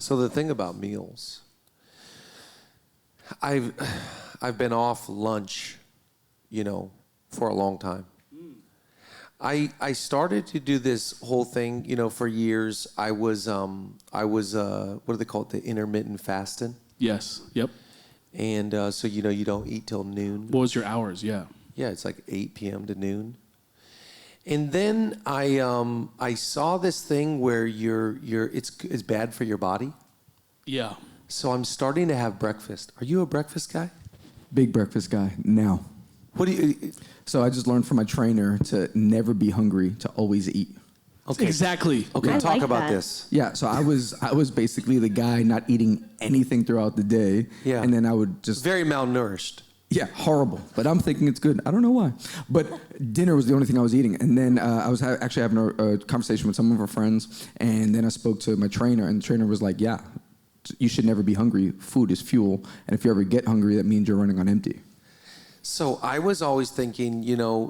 So the thing about meals, I've been off lunch, for a long time. I started to do this whole thing, for years. I was what do they call it? The intermittent fasting. Yes. Yep. And so you don't eat till noon. What was your hours? Yeah. Yeah, it's like 8 p.m. to noon. And then I saw this thing where it's bad for your body. Yeah. So I'm starting to have breakfast. Are you a breakfast guy? Big breakfast guy now. What do you? So I just learned from my trainer to never be hungry, to always eat. Okay. Exactly. Okay, I talk like about that. this. Yeah, so I was basically the guy not eating anything throughout the day. Yeah. And then I would just... Very malnourished. Yeah, horrible. But I'm thinking it's good. I don't know why. But dinner was the only thing I was eating. And then I was actually having a conversation with some of our friends. And then I spoke to my trainer. And the trainer was like, yeah, you should never be hungry. Food is fuel. And if you ever get hungry, that means you're running on empty. So I was always thinking,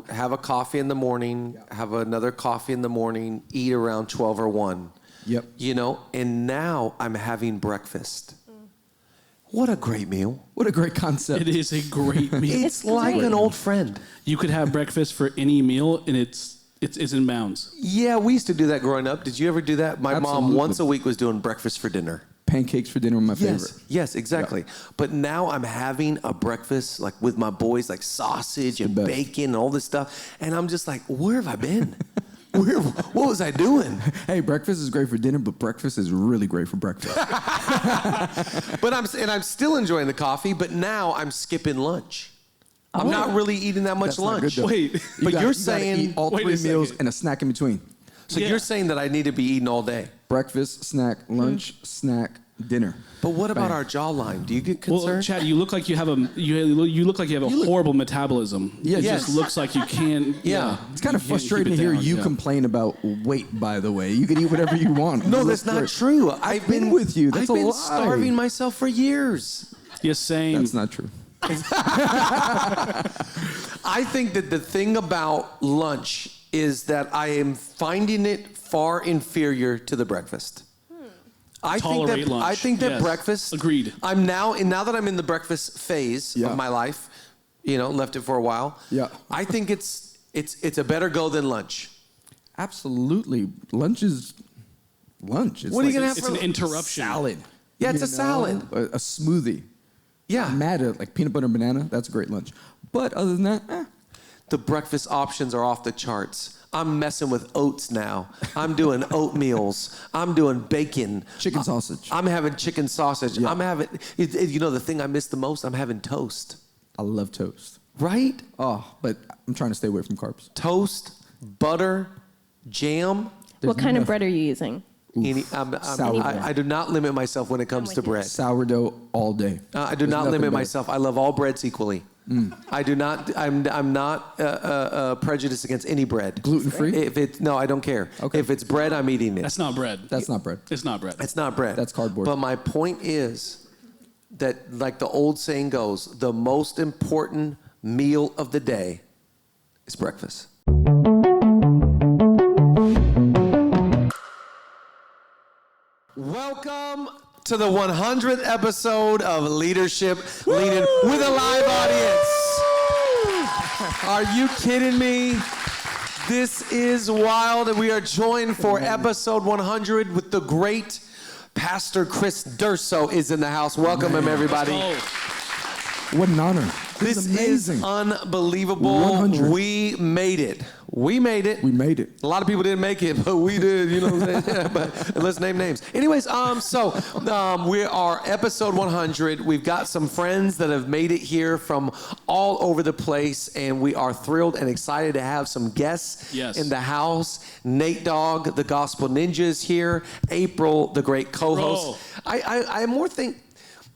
have a coffee in the morning, have another coffee in the morning, eat around 12 or 1. Yep. And now I'm having breakfast. What a great meal. What a great concept. It is a great meal. It's like an old friend. You could have breakfast for any meal, and it's in bounds. Yeah, we used to do that growing up. Did you ever do that? My mom Absolutely. once a week was doing breakfast for dinner. Pancakes for dinner were my favorite. Yes, exactly. Yeah. But now I'm having a breakfast like with my boys, like sausage and bacon and all this stuff. And I'm just like, where have I been? What was I doing? Hey, breakfast is great for dinner, but breakfast is really great for breakfast. But I'm still enjoying the coffee, but now I'm skipping lunch. I'm not really eating that much That's not lunch. good, though. Wait, but you're you saying gotta eat all Wait 3 a meals second. and a snack in between. so Yeah. you're saying that I need to be eating all day. Breakfast, snack, lunch, snack, dinner. But what about Bang. our jawline? Do you get Well, concerned? Chad, you look like you have a horrible metabolism. Yeah, It yes. just looks like you can't. Yeah. It's kind of you can't keep frustrating it to hear down, you yeah. complain about weight, by the way. You can eat whatever you want. No, You that's look not great. true. I've been with you. That's I've a been lie. starving myself for years. Yes, same. That's not true. I think that the thing about lunch is that I am finding it far inferior to the breakfast. Tolerate lunch. I think that Yes. breakfast. Agreed. Now that I'm in the breakfast phase Yeah. of my life, left it for a while. Yeah. I think it's a better go than lunch. Absolutely. Lunch is lunch. It's What are you like gonna have It's for an interruption. salad. Yeah, it's a salad. A smoothie. Yeah. I'm mad at like peanut butter and banana. That's a great lunch. But other than that, The breakfast options are off the charts. I'm messing with oats now. I'm doing oatmeals. I'm doing bacon. chicken sausage. I'm having chicken sausage. Yeah. I'm having, the thing I miss the most, I'm having toast. I love toast. Right? Oh, but I'm trying to stay away from carbs. Toast, butter, jam. What kind of bread are you using? Sourdough. I do not limit myself when it comes to bread. Sourdough all day. I do There's not nothing limit better. myself. I love all breads equally. I do not. I'm not prejudiced against any bread. Gluten-free? No, I don't care. Okay. If it's bread, I'm eating it. That's not bread. That's not bread. It's not bread. It's not bread. That's cardboard. But my point is that, like the old saying goes, the most important meal of the day is breakfast. Welcome to the 100th episode of Leadership Leading with a live audience. Are you kidding me? This is wild, and we are joined for episode 100 with the great Pastor Chris Durso is in the house. Welcome him, everybody. What an honor. This is amazing. is unbelievable. 100. We made it. We made it. We made it. A lot of people didn't make it, but we did. You know what I'm saying? Yeah, but let's name names. Anyways, we are episode 100. We've got some friends that have made it here from all over the place, and we are thrilled and excited to have some guests in the house. Nate Dogg, the Gospel Ninja, is here. April, the great co-host. I more think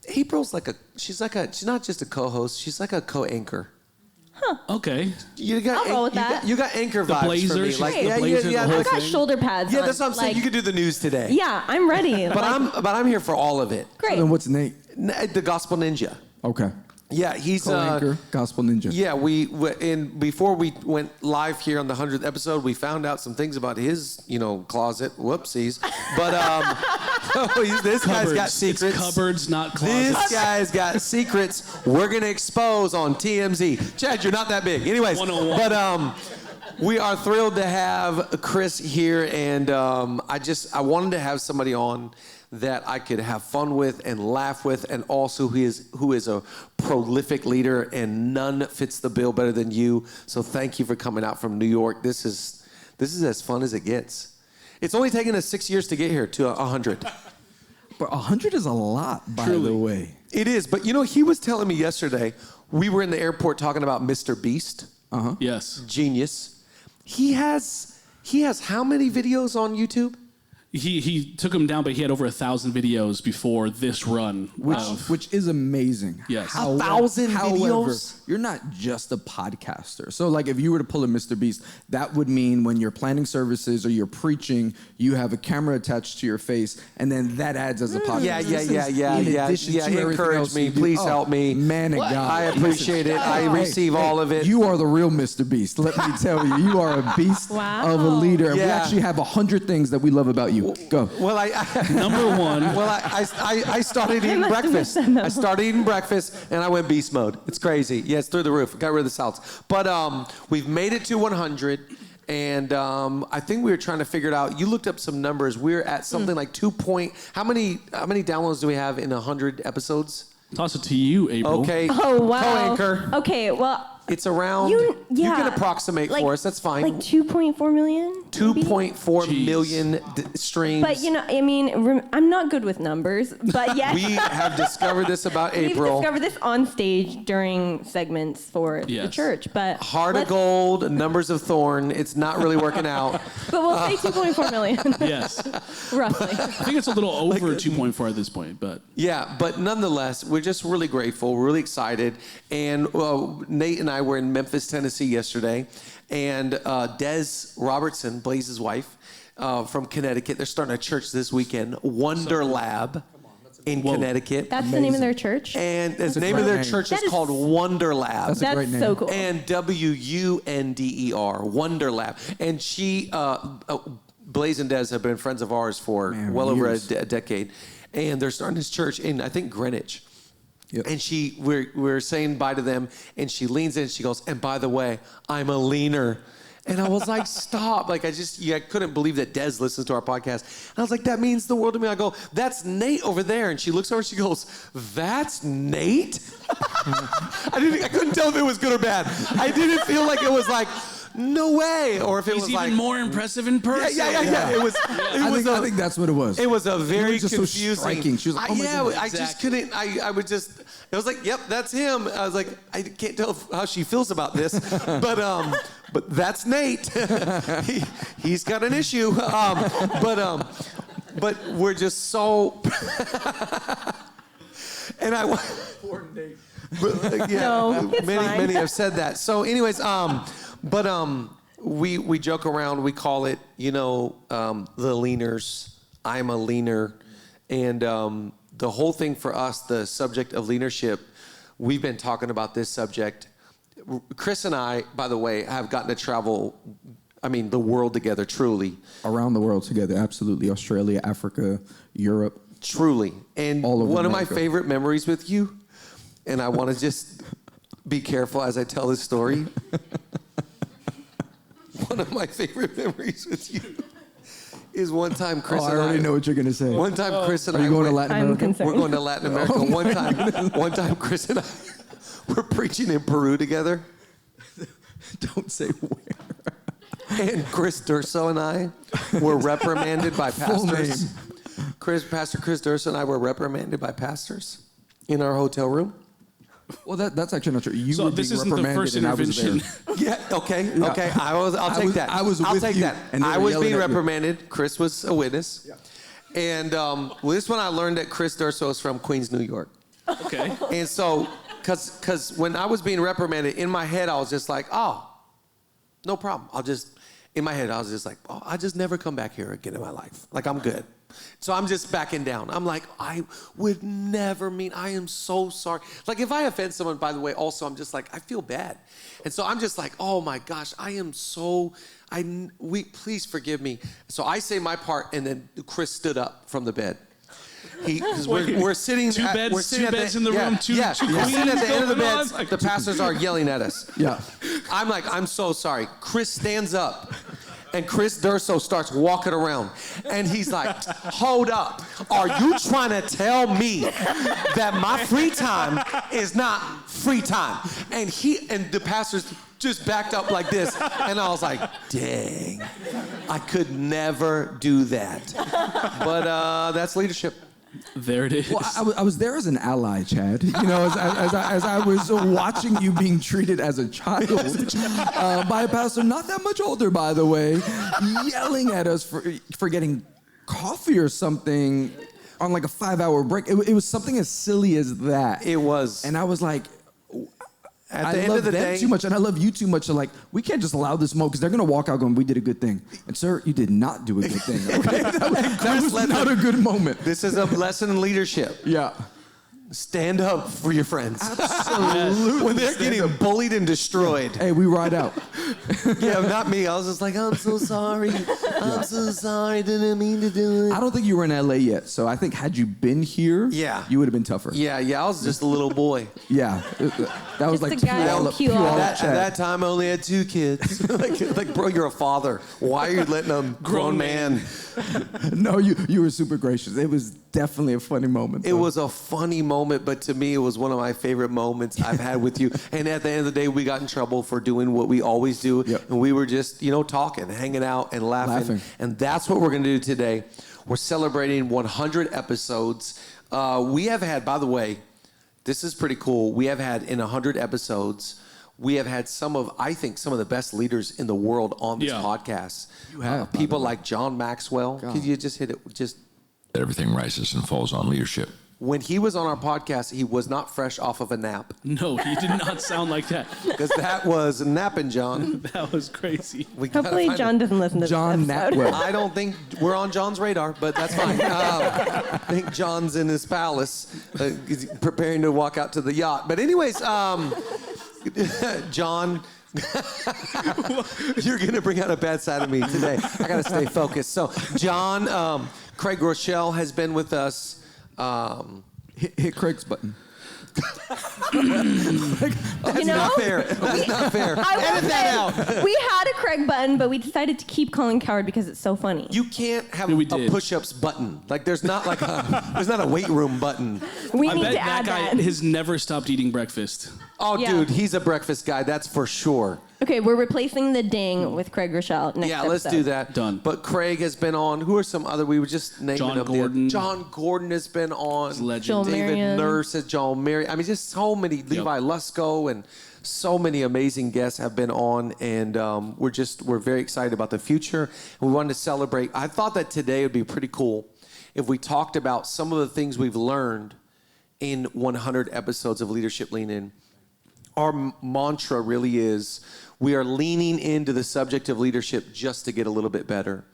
April's she's not just a co-host, she's like a co-anchor. Okay. I'll roll with that. You got anchor vibes blazer, for me. she's Like, the blazer, the whole I got thing. shoulder pads yeah, on. that's what I'm saying. You could do the news today. Yeah, I'm ready. But I'm here for all of it. Great. And what's Nate? The Gospel Ninja. Okay. Yeah, he's Co-anchor, Gospel Ninja. Yeah, before we went live here on the 100th episode, we found out some things about his, closet. Whoopsies. But this guy's got secrets. It's cupboards, not closets. This guy's got secrets we're gonna expose on TMZ. Chad, you're not that big. Anyways, 101. but we are thrilled to have Chris here, and I wanted to have somebody on that I could have fun with and laugh with, and also who is a prolific leader, and none fits the bill better than you. So thank you for coming out from New York. This is as fun as it gets. It's only taken us 6 years to get here to 100. But 100 is a lot, by Truly. the way. It is, but he was telling me yesterday, we were in the airport talking about Mr. Beast. Yes. Genius. He has how many videos on YouTube? He took him down, but he had over 1,000 videos before this run. Which is amazing. Yes. 1,000 However, videos? you're not just a podcaster. So like if you were to pull a Mr. Beast, that would mean when you're planning services or you're preaching, you have a camera attached to your face, and then that adds as a podcast. Yeah. In addition to everything Encourage else me. you do. Please Oh, help me. Man of God. I appreciate it. I receive all of it. You are the real Mr. Beast. Let me tell you. You are a beast Wow. of a leader. And we Yeah. actually have 100 things that we love about you. Go. Well, Number one. Well, I started eating must have breakfast. missed that I started eating breakfast, and I went beast mode. It's crazy. Yeah, it's through the roof. Got rid of the salads. But we've made it to 100, and I think we were trying to figure it out. You looked up some numbers. We're at something like 2 point. How many downloads do we have in 100 episodes? Toss it to you, April. Okay. Oh, wow. Co-anchor. Okay, well, It's around. you can approximate for us. That's fine. Like 2.4 million? maybe? 2.4 Jeez. million streams. But, I'm not good with numbers, but yes. We have discovered this about We've April. discovered this on stage during segments for the Yes. church, but Heart of let's- gold, numbers of thorn. It's not really working out. But we'll say 2.4 million, Yes. roughly. I think it's a little over 2.4 at this point, but Yeah, but nonetheless, we're just really grateful, really excited. And Nate and I were in Memphis, Tennessee yesterday, and Des Robertson, Blaze's wife, from Connecticut, they're starting a church this weekend, Wonder Lab in Connecticut. That's the name of their church? And the name of their name. church That is is- called Wonder Lab. That's a great That's name. so cool. And WUNDER, Wonder Lab. And she, Blaze and Des have been friends of ours for well over a years. decade. And they're starting this church in, I think, Greenwich. Yep. And we're saying bye to them, and she leans in and she goes, and by the way, I'm a leaner. And I was like, stop. Like, I couldn't believe that Des listens to our podcast. And I was like, that means the world to me. I go, that's Nate over there. And she looks over and she goes, that's Nate? I couldn't tell if it was good or bad. I didn't feel like it was like, no way. Or if it he's was even like, more impressive in person. yeah. It was, I think that's what it was. it was a very just so confusing. striking. She was like, oh my goodness. I just couldn't. I would just. It was like, yep, that's him. I was like, I can't tell how she feels about this, but that's Nate. He's got an issue. But we're just so. And I. Poor Nate. No, it's fine. Many have said that. So, anyways, we joke around. We call it, the leaners. I'm a leaner, and the whole thing for us, the subject of leadership, we've been talking about this subject. Chris and I, by the way, have gotten to travel, the world together, truly. Around the world together, absolutely. Australia, Africa, Europe. Truly. And All over one of my America. favorite memories with you, and I want to just be careful as I tell this story. One of my favorite memories with you is one time Chris I and already know what you're going to say. One time Chris and Are you going to went- Latin I'm America? concerned. We're going to Latin America. One time Chris and I were preaching in Peru together. Don't say where. And Chris Durso and I were reprimanded by Full pastors. Pastor Chris Durso and I were reprimanded by pastors in our hotel room. Well, that's actually not true. You So were this being isn't the reprimanded first and I was intervention. there. Yeah. Okay. I'll take that. I was I'll with take you, that. and they I were was yelling being at you. reprimanded. Chris was a witness. Yeah. And this one I learned that Chris Durso is from Queens, New York. Okay. And so, because when I was being reprimanded, in my head I was just like, oh, no problem. In my head I was just like, oh, I'll just never come back here again in my life. Like, I'm good. So I'm just backing down. I'm like, I would never mean, I am so sorry. Like if I offend someone, by the way, also I'm just like, I feel bad. And so I'm just like, oh my gosh, I am so, please forgive me. So I say my part, and then Chris stood up from the bed. We're sitting. Two beds in the room. Two we're sitting at the end of the beds. Like, the pastors are yelling at us. Yeah. I'm like, I'm so sorry. Chris stands up, and Chris Durso starts walking around, and he's like, hold up. Are you trying to tell me that my free time is not free time? And the pastors just backed up like this, and I was like, dang, I could never do that. But that's leadership. There it is. Well, I was there as an ally, Chad. You know, as I was watching you being treated as a child by a pastor not that much older, by the way, yelling at us for getting coffee or something on like a 5-hour break. It was something as silly as that. It was. And I was like, at the end of the day, too much, and I love you too much. So like, we can't just allow this moment because they're gonna walk out going, "We did a good thing." And sir, you did not do a good thing. Okay? that was not a good moment. This is a lesson in leadership. Yeah. Stand up for your friends. Absolutely. When they're getting bullied and destroyed. Hey, we ride out. Yeah, not me. I was just like, I'm so sorry. I'm so sorry. Didn't mean to do it. I don't think you were in LA yet, so I think had you been here, you would have been tougher. Yeah, I was just a little boy. Yeah, that was Just like a guy pure in QR. At that time, I only had 2 kids. like, bro, you're a father. Why are you letting a grown man? No, you were super gracious. It was definitely a funny moment. It was a funny moment, but to me, it was one of my favorite moments I've had with you. And at the end of the day, we got in trouble for doing what we always do. Yep. And we were just, talking, hanging out, and laughing. And that's what we're going to do today. We're celebrating 100 episodes. We have had, by the way, this is pretty cool. We have had in 100 episodes, we have had I think some of the best leaders in the world on this podcast. You have. People like John Maxwell. God. Could you just hit it? Everything rises and falls on leadership. When he was on our podcast, he was not fresh off of a nap. No, he did not sound like that. Because that was napping, John. That was crazy. Hopefully John doesn't listen to John this episode. Natwell. I don't think we're on John's radar, but that's fine. I think John's in his palace, he's preparing to walk out to the yacht. But anyways, John, you're going to bring out a bad side of me today. I got to stay focused. So, John, Craig Rochelle has been with us. Hit Craig's button. That's not fair. That's not fair. Edit that out. We had a Craig button, but we decided to keep Colin Coward because it's so funny. You can't have Yeah, we a did. push-ups button. Like there's not a weight room button. We I need bet to add that guy that. has never stopped eating breakfast. Oh, Yeah. dude, he's a breakfast guy. That's for sure. Okay, we're replacing the ding with Craig Rochelle next Yeah, let's episode. do that. Done. But Craig has been on. Who are some other? We were just naming John them. Gordon. John Gordon has been on. He's a legend. Joel David Marion. Nurse, John Mary. I mean, just so many. Levi Lusko and so many amazing guests have been on, and we're very excited about the future. And we wanted to celebrate. I thought that today would be pretty cool if we talked about some of the things we've learned in 100 episodes of Leadership Lean In. Our mantra really is we are leaning into the subject of leadership just to get a little bit better.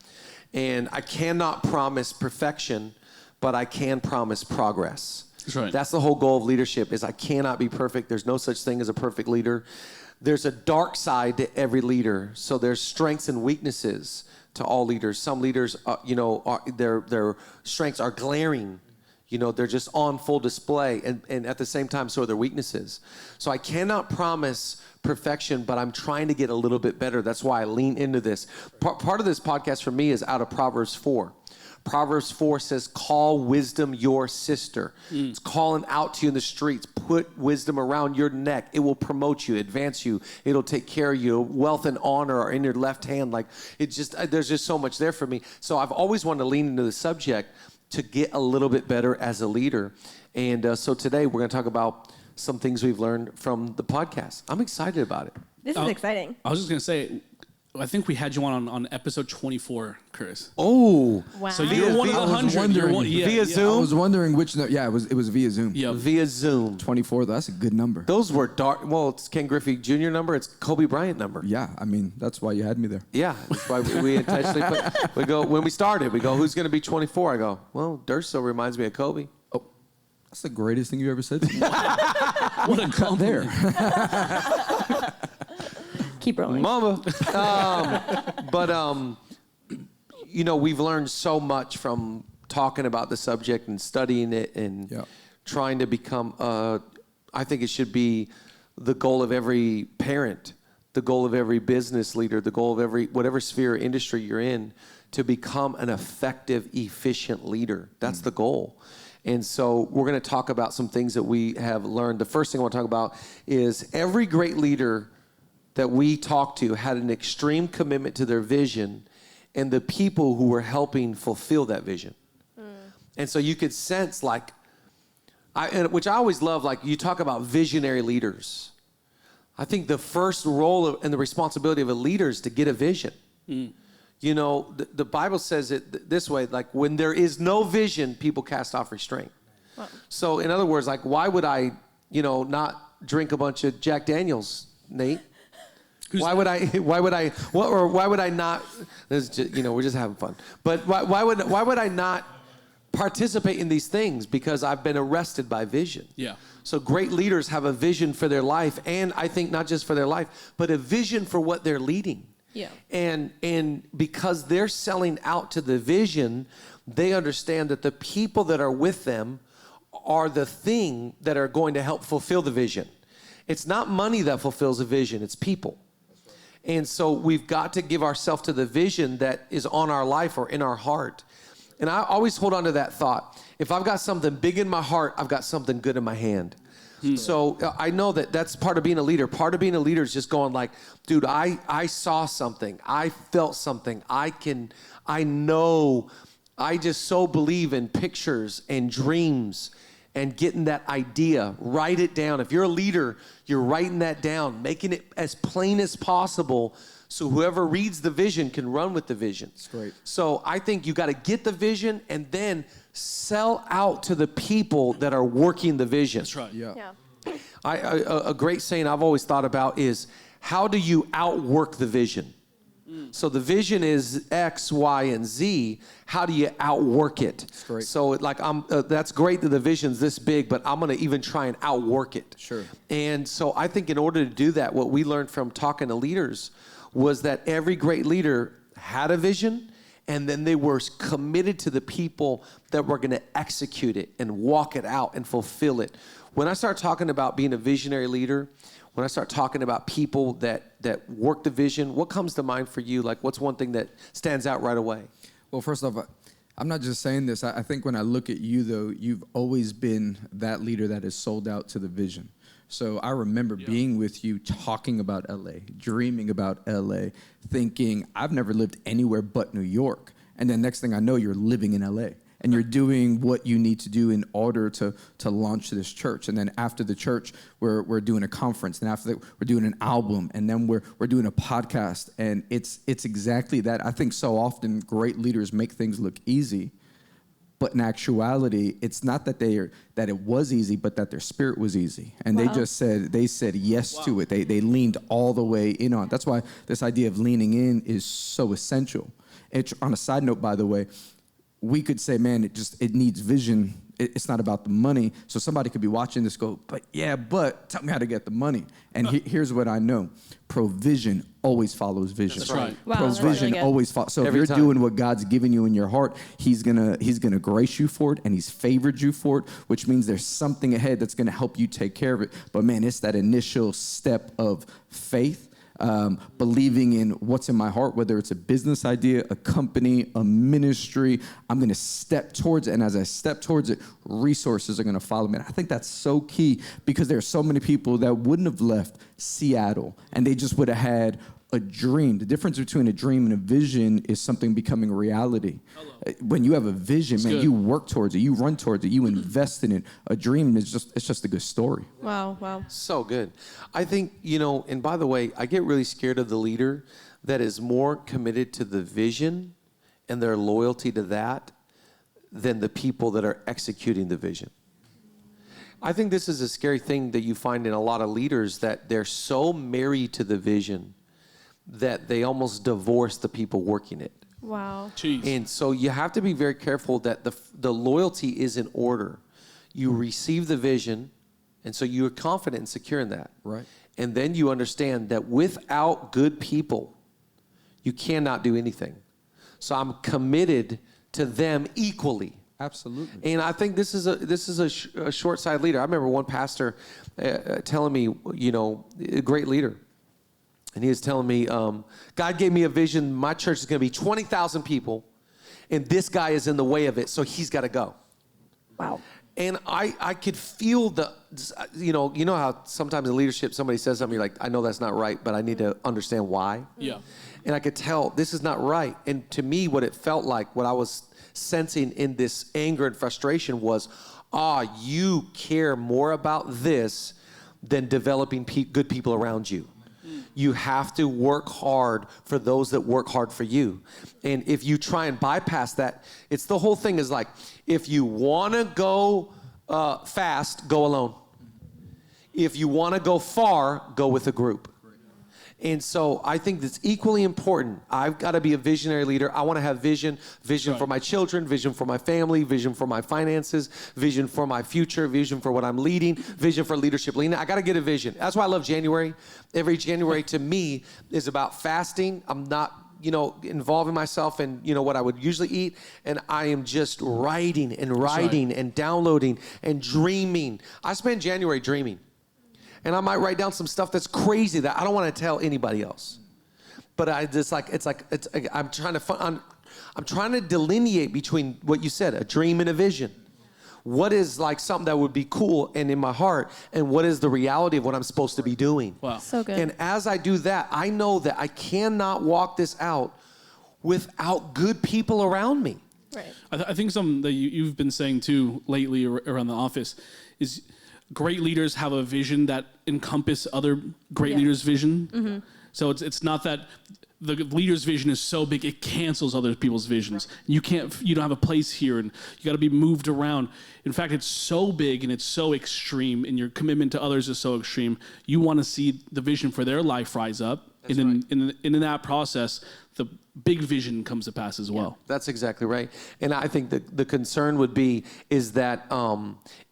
And I cannot promise perfection, but I can promise progress. That's right. That's the whole goal of leadership is I cannot be perfect. There's no such thing as a perfect leader. There's a dark side to every leader. So there's strengths and weaknesses to all leaders. Some leaders, their strengths are glaring. They're just on full display, and at the same time, so are their weaknesses. So I cannot promise perfection, but I'm trying to get a little bit better. That's why I lean into this. Part of this podcast for me is out of Proverbs 4. Proverbs 4 says, call wisdom your sister. It's calling out to you in the streets. Put wisdom around your neck. It will promote you, advance you. It'll take care of you. Wealth and honor are in your left hand. There's just so much there for me. So I've always wanted to lean into the subject to get a little bit better as a leader. And so today we're going to talk about some things we've learned from the podcast. I'm excited about it. This is exciting. I was just going to say, I think we had you on episode 24, Chris. Oh, Wow. So you're one of the 100. You're one, yeah, via yeah. Zoom? I was wondering which. Yeah, it was via Zoom. Yeah. via Zoom. 24. That's a good number. Those were dark. Well, it's Ken Griffey Jr. number. It's Kobe Bryant number. Yeah, I mean that's why you had me there. Yeah, that's why we intentionally put. We go when we started. We go, who's going to be 24? I go, well, Durso reminds me of Kobe. Oh, that's the greatest thing you ever said to me. What a compliment. There. Keep rolling. Mama. You know, we've learned so much from talking about the subject and studying it and Yep. trying to become, I think it should be the goal of every parent, the goal of every business leader, the goal of every, whatever sphere or industry you're in, to become an effective, efficient leader. That's the goal. And so we're going to talk about some things that we have learned. The first thing I want to talk about is every great leader that we talked to had an extreme commitment to their vision and the people who were helping fulfill that vision. And so you could sense which I always love, like you talk about visionary leaders. I think the first role and the responsibility of a leader is to get a vision. You know, the Bible says it this way, like when there is no vision, people cast off restraint. Wow. So in other words, like why would I, not drink a bunch of Jack Daniels, Nate? Why would I not? This is just, we're just having fun. But why would I not participate in these things? Because I've been arrested by vision. Yeah. So great leaders have a vision for their life, and I think not just for their life, but a vision for what they're leading. Yeah. And because they're selling out to the vision, they understand that the people that are with them are the thing that are going to help fulfill the vision. It's not money that fulfills a vision, it's people. And so we've got to give ourselves to the vision that is on our life or in our heart. And I always hold on to that thought. If I've got something big in my heart, I've got something good in my hand. So I know that that's part of being a leader. Part of being a leader is just going like, dude, I saw something. I felt something. I know. I just so believe in pictures and dreams and getting that idea. Write it down. If you're a leader, you're writing that down, making it as plain as possible so whoever reads the vision can run with the vision. That's great. So I think you got to get the vision and then sell out to the people that are working the vision. That's right. Yeah. A great saying I've always thought about is, how do you outwork the vision? So the vision is X, Y, and Z. How do you outwork it? That's great. So that's great that the vision's this big, but I'm going to even try and outwork it. Sure. And so I think in order to do that, what we learned from talking to leaders was that every great leader had a vision, and then they were committed to the people that were going to execute it and walk it out and fulfill it. When I start talking about being a visionary leader, when I start talking about people that work the vision, what comes to mind for you? Like, what's one thing that stands out right away? Well, first off, I'm not just saying this. I think when I look at you, though, you've always been that leader that is sold out to the vision. So I remember being with you, talking about LA, dreaming about LA, thinking, I've never lived anywhere but New York. And then next thing I know, you're living in LA. And you're doing what you need to do in order to launch this church. And then after the church, we're doing a conference. And after that, we're doing an album. And then we're doing a podcast. And it's exactly that. I think so often great leaders make things look easy. But in actuality, it's not that it was easy, but that their spirit was easy. And Wow. they said yes to it. They leaned all the way in on it. That's why this idea of leaning in is so essential. On a side note, by the way, we could say, man, it needs vision. It's not about the money. So somebody could be watching this go, but tell me how to get the money. And here's what I know. Provision always follows vision. That's right. Wow, that's Provision really good. always follows. So Every if you're time. doing what God's given you in your heart, he's gonna grace you for it, and he's favored you for it, which means there's something ahead that's gonna help you take care of it. But man, it's that initial step of faith. Believing in what's in my heart, whether it's a business idea, a company, a ministry, I'm going to step towards it. And as I step towards it, resources are going to follow me. And I think that's so key because there are so many people that wouldn't have left Seattle and they just would have had a dream. The difference between a dream and a vision is something becoming a reality. When you have a vision, That's man, good. you work towards it, you run towards it, you invest in it. A dream is just a good story. Wow. So good. I think, and by the way, I get really scared of the leader that is more committed to the vision and their loyalty to that than the people that are executing the vision. I think this is a scary thing that you find in a lot of leaders, that they're so married to the vision that they almost divorce the people working it. Wow. Jeez. And so you have to be very careful that the loyalty is in order. You receive the vision, and so you are confident and secure in that. Right. And then you understand that without good people, you cannot do anything. So I'm committed to them equally. Absolutely. And I think this is a short-sighted leader. I remember one pastor telling me, a great leader. And he was telling me, God gave me a vision. My church is going to be 20,000 people, and this guy is in the way of it, so he's got to go. Wow. And I could feel you know how sometimes in leadership somebody says something, you're like, I know that's not right, but I need to understand why. Yeah. And I could tell this is not right. And to me, what it felt like, what I was sensing in this anger and frustration was, you care more about this than developing good people around you. You have to work hard for those that work hard for you. And if you try and bypass that, it's the whole thing is like, if you want to go fast, go alone. If you want to go far, go with a group. And so I think that's equally important. I've got to be a visionary leader. I want to have vision for my children, vision for my family, vision for my finances, vision for my future, vision for what I'm leading, vision for leadership. I got to get a vision. That's why I love January. Every January to me is about fasting. I'm not, involving myself in, what I would usually eat. And I am just writing and downloading and dreaming. I spend January dreaming. And I might write down some stuff that's crazy that I don't want to tell anybody else. But I'm trying to delineate between what you said, a dream and a vision. What is like something that would be cool and in my heart, and what is the reality of what I'm supposed to be doing? Wow. So good. And as I do that, I know that I cannot walk this out without good people around me. Right. I think something that you've been saying too lately around the office is great leaders have a vision that encompass other great leaders' vision. Mm-hmm. So it's not that the leader's vision is so big it cancels other people's visions. You don't have a place here, and you got to be moved around. In fact, it's so big and it's so extreme, and your commitment to others is so extreme. You want to see the vision for their life rise up, and in that process, the big vision comes to pass as well. That's exactly right. And I think the concern would be is that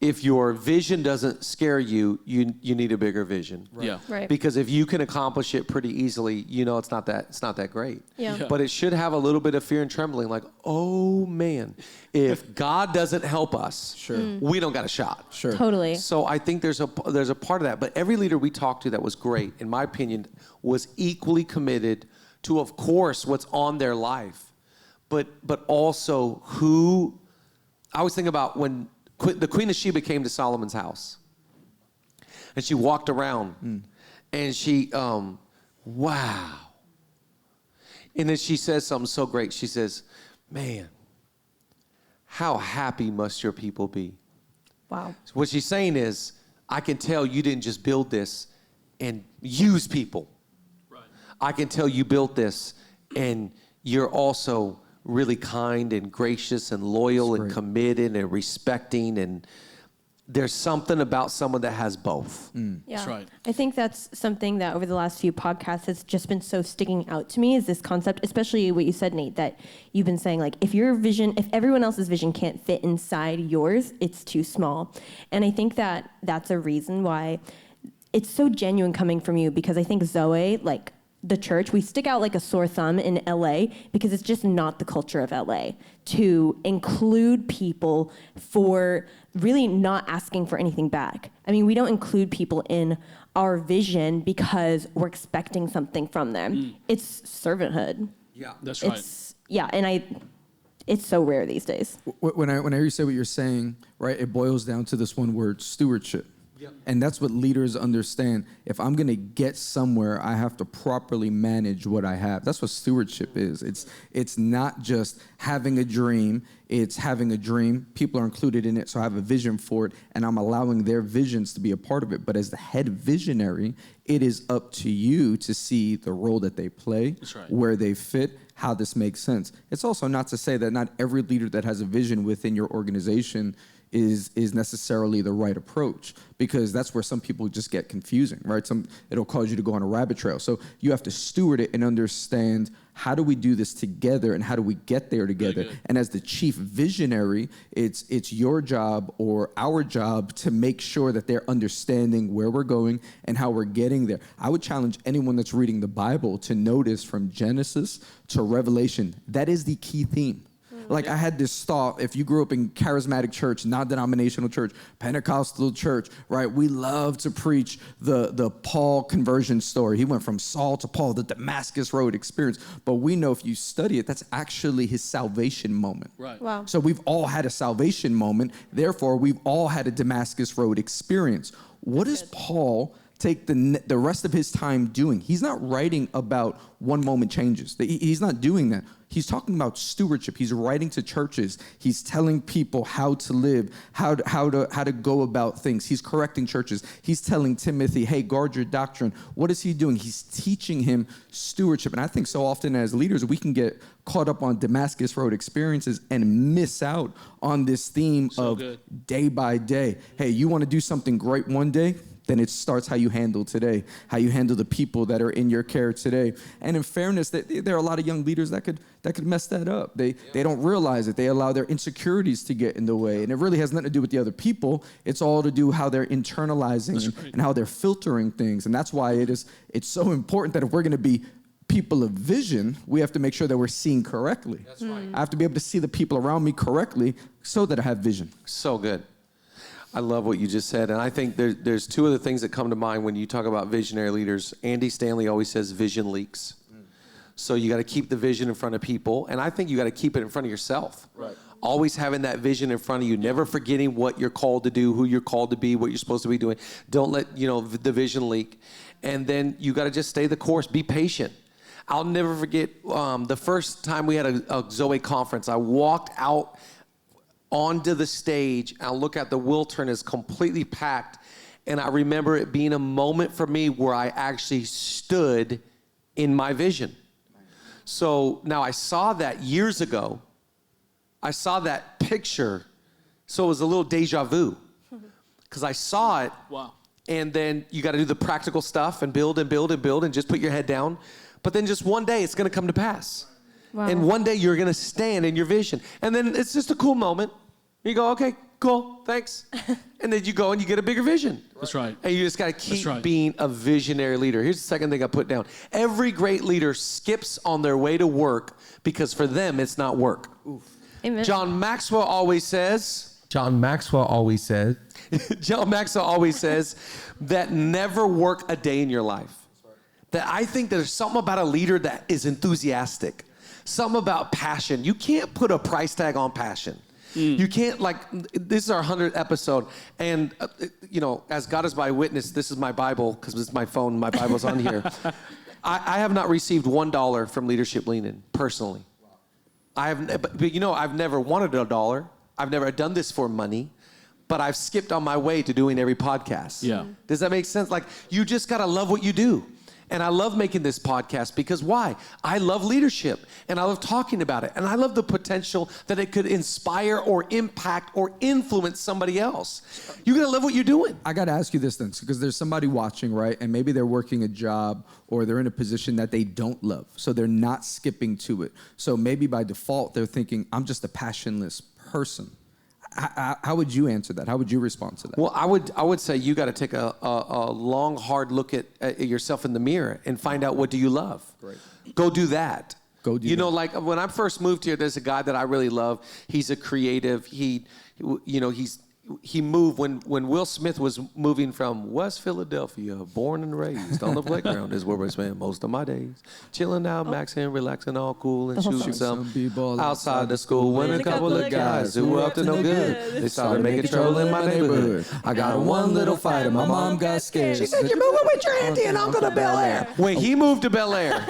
if your vision doesn't scare you, you need a bigger vision. Right. Yeah. Right. Because if you can accomplish it pretty easily, it's not that great. Yeah. But it should have a little bit of fear and trembling, like, oh man, if God doesn't help us, we don't got a shot. Sure. Totally. So I think there's a part of that. But every leader we talked to that was great, in my opinion, was equally committed to, of course, what's on their life, but also who. I was thinking about when the Queen of Sheba came to Solomon's house, and she walked around, and she, wow. And then she says something so great. She says, man, how happy must your people be? Wow. What she's saying is, I can tell you didn't just build this and use people. I can tell you built this, and you're also really kind and gracious and loyal and committed and respecting, and there's something about someone that has both. Yeah. That's right. I think that's something that over the last few podcasts has just been so sticking out to me, is this concept, especially what you said, Nate, that you've been saying, like, if everyone else's vision can't fit inside yours, it's too small. And I think that that's a reason why it's so genuine coming from you, because I think Zoe, like, the church, we stick out like a sore thumb in LA because it's just not the culture of LA to include people for really not asking for anything back. I mean, we don't include people in our vision because we're expecting something from them. It's servanthood. Yeah, That's right. It's so rare these days. When I hear you say what you're saying, right, it boils down to this one word, stewardship. And that's what leaders understand. If I'm going to get somewhere, I have to properly manage what I have. That's what stewardship is. It's not just having a dream. It's having a dream. People are included in it, so I have a vision for it, and I'm allowing their visions to be a part of it. But as the head visionary, it is up to you to see the role that they play, where they fit, how this makes sense. It's also not to say that not every leader that has a vision within your organization is necessarily the right approach, because that's where some people just get confusing, right? It'll cause you to go on a rabbit trail. So you have to steward it and understand, how do we do this together and how do we get there together? And as the chief visionary, it's your job or our job to make sure that they're understanding where we're going and how we're getting there. I would challenge anyone that's reading the Bible to notice from Genesis to Revelation, that is the key theme. Like, I had this thought, if you grew up in charismatic church, non-denominational church, Pentecostal church, right? We love to preach the Paul conversion story. He went from Saul to Paul, the Damascus Road experience. But we know if you study it, that's actually his salvation moment. Right. Wow. So we've all had a salvation moment. Therefore, we've all had a Damascus Road experience. What does Paul take the rest of his time doing? He's not writing about one moment changes. He's not doing that. He's talking about stewardship. He's writing to churches. He's telling people how to live, how to go about things. He's correcting churches. He's telling Timothy, hey, guard your doctrine. What is he doing? He's teaching him stewardship. And I think so often as leaders, we can get caught up on Damascus Road experiences and miss out on this theme of day by day. Hey, you want to do something great one day? Then it starts how you handle today, how you handle the people that are in your care today. And in fairness, there are a lot of young leaders that could mess that up. They don't realize it. They allow their insecurities to get in the way. And it really has nothing to do with the other people. It's all to do how they're internalizing and how they're filtering things. And that's why it's so important that if we're going to be people of vision, we have to make sure that we're seeing correctly. That's right. I have to be able to see the people around me correctly so that I have vision. So good. I love what you just said. And I think there's two other things that come to mind when you talk about visionary leaders. Andy Stanley always says vision leaks. So you got to keep the vision in front of people. And I think you got to keep it in front of yourself. Right. Always having that vision in front of you, never forgetting what you're called to do, who you're called to be, what you're supposed to be doing. Don't let the vision leak. And then you got to just stay the course. Be patient. I'll never forget the first time we had a Zoe conference. I walked out onto the stage, and I look at the Wiltern is completely packed, and I remember it being a moment for me where I actually stood in my vision. So now I saw that years ago. I saw that picture, so it was a little deja vu, because I saw it. Wow. And then you got to do the practical stuff and build and build and build and just put your head down. But then just one day it's going to come to pass. Wow. And one day you're going to stand in your vision. And then it's just a cool moment. You go, okay, cool, thanks. And then you go and you get a bigger vision. That's right. And you just got to keep being a visionary leader. Here's the second thing I put down. Every great leader skips on their way to work because for them it's not work. Oof. Amen. John Maxwell always says that never work a day in your life. That I think there's something about a leader that is enthusiastic. Something about passion. You can't put a price tag on passion. You can't, this is our 100th episode, and, as God is my witness, this is my Bible, because this is my phone, my Bible's on here. I have not received $1 from Leadership Lean-In, personally. I've never wanted $1. I've never done this for money, but I've skipped on my way to doing every podcast. Yeah. Does that make sense? You just got to love what you do. And I love making this podcast because why? I love leadership and I love talking about it. And I love the potential that it could inspire or impact or influence somebody else. You got to love what you're doing. I got to ask you this then, because there's somebody watching, right? And maybe they're working a job or they're in a position that they don't love. So they're not skipping to it. So maybe by default, they're thinking, I'm just a passionless person. How would you answer that? How would you respond to that? Well, I would say you got to take a long, hard look at yourself in the mirror and find out, what do you love? Great. Go do that. When I first moved here, there's a guy that I really love. He's a creative. He's he moved when Will Smith was moving from West Philadelphia, born and raised on the playground is where I spent most of my days. Chilling out, maxing, relaxing, all cool, and shooting some b-ball outside the school. When a couple of guys who were up to no good, they started making trouble in my neighborhood. I got in one little fight and my mom got scared. She said, "You're moving with your auntie and uncle to Bel Air." When he moved to Bel Air,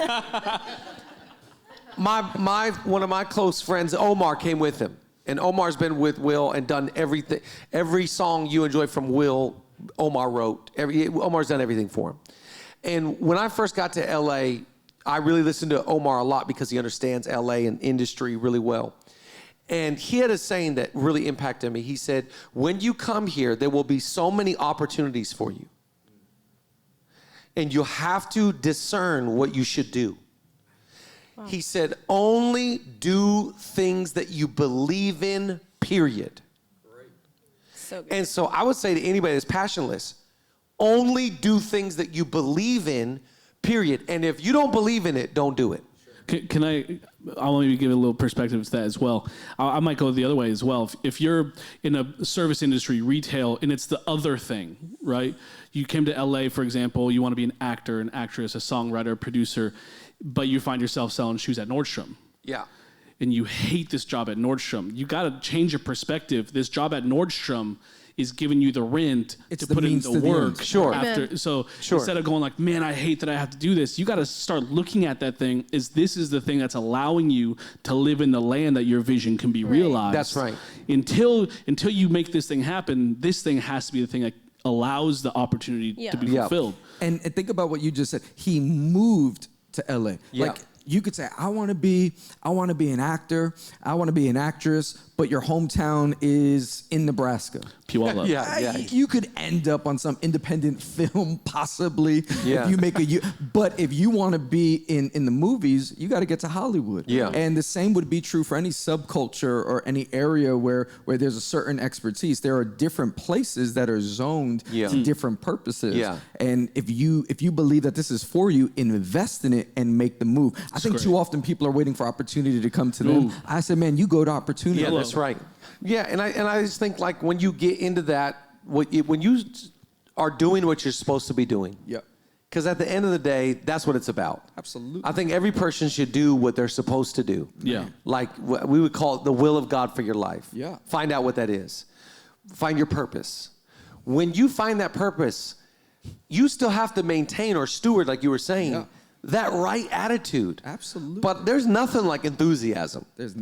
one of my close friends, Omar, came with him. And Omar's been with Will and done everything. Every song you enjoy from Will, Omar wrote. Omar's done everything for him. And when I first got to LA, I really listened to Omar a lot because he understands LA and industry really well. And he had a saying that really impacted me. He said, when you come here, there will be so many opportunities for you. And you'll have to discern what you should do. He said, only do things that you believe in, period. Great. So good. And so I would say to anybody that's passionless, only do things that you believe in, period. And if you don't believe in it, don't do it. I'll maybe give a little perspective to that as well. I might go the other way as well. If you're in a service industry, retail, and it's the other thing, right? You came to LA, for example, you want to be an actor, an actress, a songwriter, a producer, but you find yourself selling shoes at Nordstrom. Yeah. And you hate this job at Nordstrom. You got to change your perspective. This job at Nordstrom is giving you the rent to put in the work. Sure. After, so instead of going like, man, I hate that I have to do this, you got to start looking at that thing as this is the thing that's allowing you to live in the land that your vision can be realized. That's right. Until you make this thing happen, this thing has to be the thing that allows the opportunity to be fulfilled. And think about what you just said. He moved to LA. Yeah. Like you could say, I want to be an actor, I want to be an actress, but your hometown is in Nebraska. Puyallup. Yeah. You could end up on some independent film, possibly, Yeah. if you make but if you want to be in the movies, you got to get to Hollywood. Yeah. And the same would be true for any subculture or any area where there's a certain expertise. There are different places that are zoned to different purposes. Yeah. And if you believe that this is for you, invest in it and make the move. I think too often people are waiting for opportunity to come to them. I said, man, you go to opportunity. Yeah, that's right. Yeah, and I just think like when you get into that, when you are doing what you're supposed to be doing. Yep. Because at the end of the day, that's what it's about. Absolutely. I think every person should do what they're supposed to do. Yeah. Like we would call it the will of God for your life. Yeah. Find out what that is. Find your purpose. When you find that purpose, you still have to maintain or steward, like you were saying, that right attitude. Absolutely. But there's nothing like enthusiasm. There's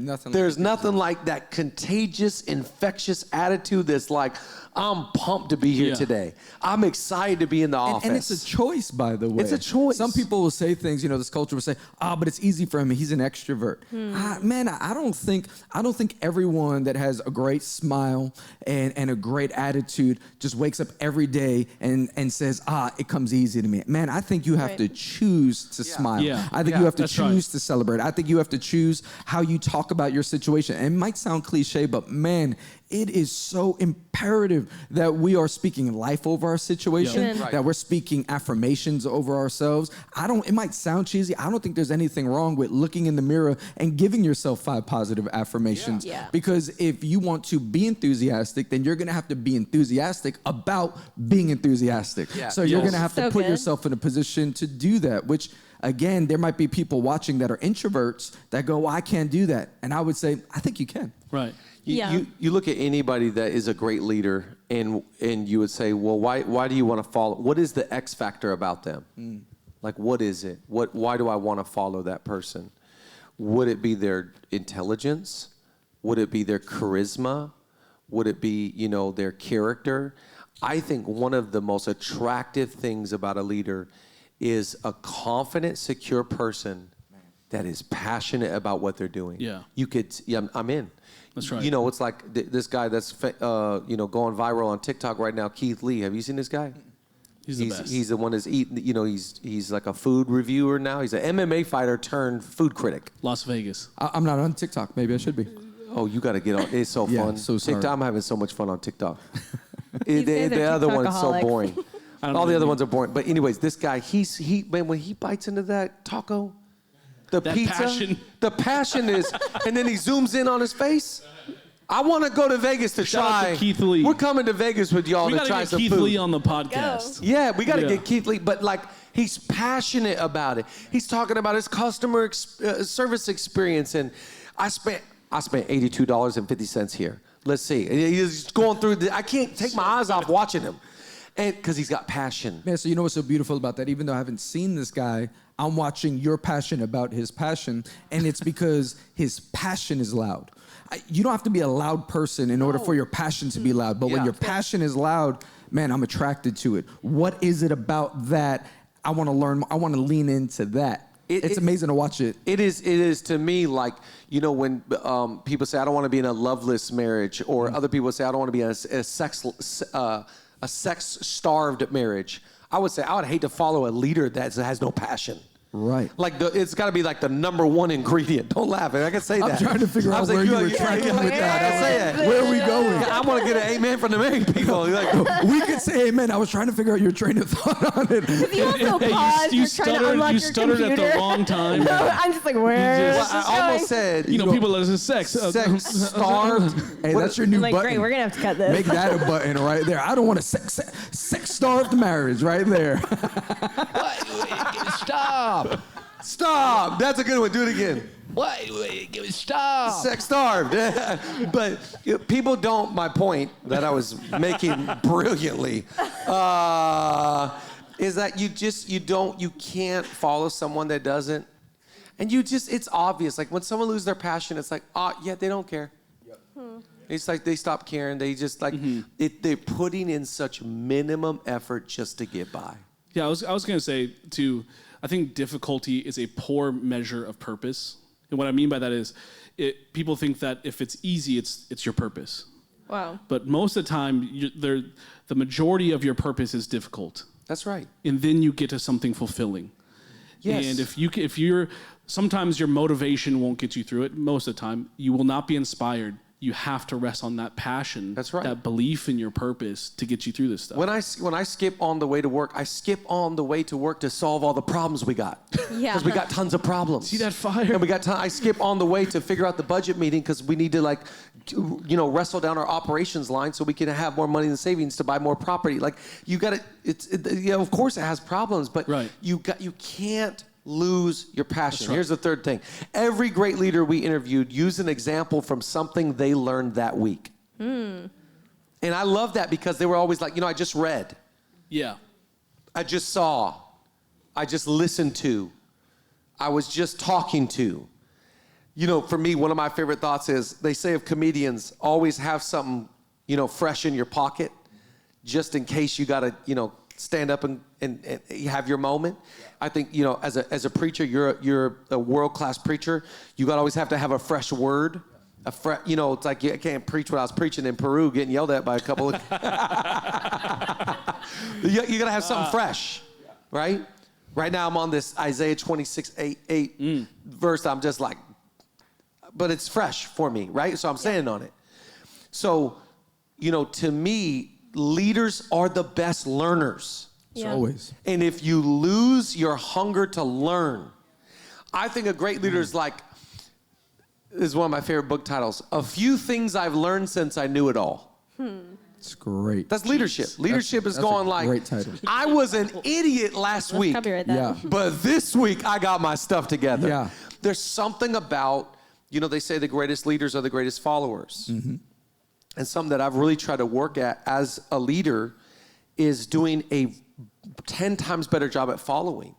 nothing like that contagious, infectious attitude that's like, I'm pumped to be here today. I'm excited to be in the office. And it's a choice, by the way. It's a choice. Some people will say things, this culture will say, but it's easy for him. He's an extrovert. I don't think everyone that has a great smile and a great attitude just wakes up every day and says, it comes easy to me. Man, I think you have to choose to smile. Yeah. I think you have to choose to celebrate. I think you have to choose how you talk about your situation. And it might sound cliche, but man, it is so imperative that we are speaking life over our situation, that we're speaking affirmations over ourselves. It might sound cheesy. I don't think there's anything wrong with looking in the mirror and giving yourself 5 positive affirmations. Yeah. Because if you want to be enthusiastic, then you're going to have to be enthusiastic about being enthusiastic. Yeah. So you're going to have to put yourself in a position to do that, which again, there might be people watching that are introverts that go, well, I can't do that. And I would say, I think you can. Right. You look at anybody that is a great leader and you would say, well, why do you want to follow? What is the X factor about them? Like, what is it? Why do I want to follow that person? Would it be their intelligence? Would it be their charisma? Would it be, their character? I think one of the most attractive things about a leader is a confident, secure person that is passionate about what they're doing. Yeah. I'm in. That's right. It's like this guy that's going viral on TikTok right now, Keith Lee. Have you seen this guy? He's the best. He's the one that's eating. He's like a food reviewer now. He's an MMA fighter turned food critic. Las Vegas. I'm not on TikTok. Maybe I should be. Oh, you got to get on. It's so fun. So sorry. TikTok. I'm having so much fun on TikTok. The other one's so boring. All the other ones are boring. But anyways, this guy, when he bites into that taco, the pizza, the passion is, and then he zooms in on his face. I want to go to Vegas to Shout out try. to Keith Lee. We're coming to Vegas with y'all We to gotta try get some Keith food. Lee on the podcast. Yeah, we got to Yeah. get Keith Lee, but like he's passionate about it. He's talking about his customer service experience, and I spent $82.50 here. Let's see. He's going through. I can't take my eyes off watching him, and because he's got passion. Man, so you know what's so beautiful about that? Even though I haven't seen this guy, I'm watching your passion about his passion, and it's because his passion is loud. You don't have to be a loud person in order for your passion to be loud, but when Yeah. your passion is loud, man, I'm attracted to it. What is it about that? I want to learn. I want to lean into that. It's amazing to watch it. It is to me like, you know, when people say I don't want to be in a loveless marriage, or other people say I don't want to be in a sex-starved marriage. I would say I would hate to follow a leader that has no passion. Right. Like it's got to be like the number one ingredient. Don't laugh. I can say that. I'm trying to figure out where you were tracking with that. I can say that. Where are we going? I want to get an amen from the married people. You're like, We could say amen. I was trying to figure out your train of thought on it. You also pause. you You're trying to unlock you your stuttered at computer. the wrong time. No, I'm just like, where You is just- this I almost going? said, You know, people that is sex. sex-starved. Hey, that's your new I'm like, button. great, we're gonna have to cut this. Make that a button right there. I don't want a sex-starved marriage right there. Stop. Stop. That's a good one. Do it again. What? Stop. Sex-starved. But people don't, my point that I was making brilliantly, is that you can't follow someone that doesn't. And it's obvious. Like when someone loses their passion, it's like, yeah, they don't care. It's like they stop caring. They just like, they're putting in such minimum effort just to get by. Yeah, I was going to say, too, I think difficulty is a poor measure of purpose. And what I mean by that is people think that if it's easy, it's your purpose. Wow. But most of the time, the majority of your purpose is difficult. That's right. And then you get to something fulfilling. Yes. And if you're, sometimes your motivation won't get you through it. Most of the time, you will not be inspired. You have to rest on that passion, That's right. that belief in your purpose to get you through this stuff. When I skip on the way to work, I skip on the way to work to solve all the problems we got. Yeah. Because we got tons of problems. See that fire? And we got I skip on the way to figure out the budget meeting because we need to wrestle down our operations line so we can have more money in the savings to buy more property. Like you got to, of course it has problems, but Right. you can't lose your passion. Right. Here's the third thing. Every great leader we interviewed used an example from something they learned that week. And I love that because they were always like, I just read. Yeah. I just saw. I just listened to. I was just talking to. For me, one of my favorite thoughts is they say of comedians, always have something, fresh in your pocket just in case you got to, stand up and have your moment. I think, as a preacher, you're a world-class preacher. You got to always have to have a fresh word. It's like I can't preach what I was preaching in Peru, getting yelled at by a couple of... you got to have something fresh, right? Right now I'm on this Isaiah 26:8 verse. I'm just like, but it's fresh for me, right? So I'm standing on it. So, to me, leaders are the best learners. Yeah. Always. And if you lose your hunger to learn, I think a great leader is like, this is one of my favorite book titles, A Few Things I've Learned Since I Knew It All. It's great. That's leadership. Leadership is that's a going like, great title. I was an idiot last week, Copyright that. Yeah. but this week I got my stuff together. Yeah. There's something about, they say the greatest leaders are the greatest followers. And something that I've really tried to work at as a leader is doing a 10 times better job at following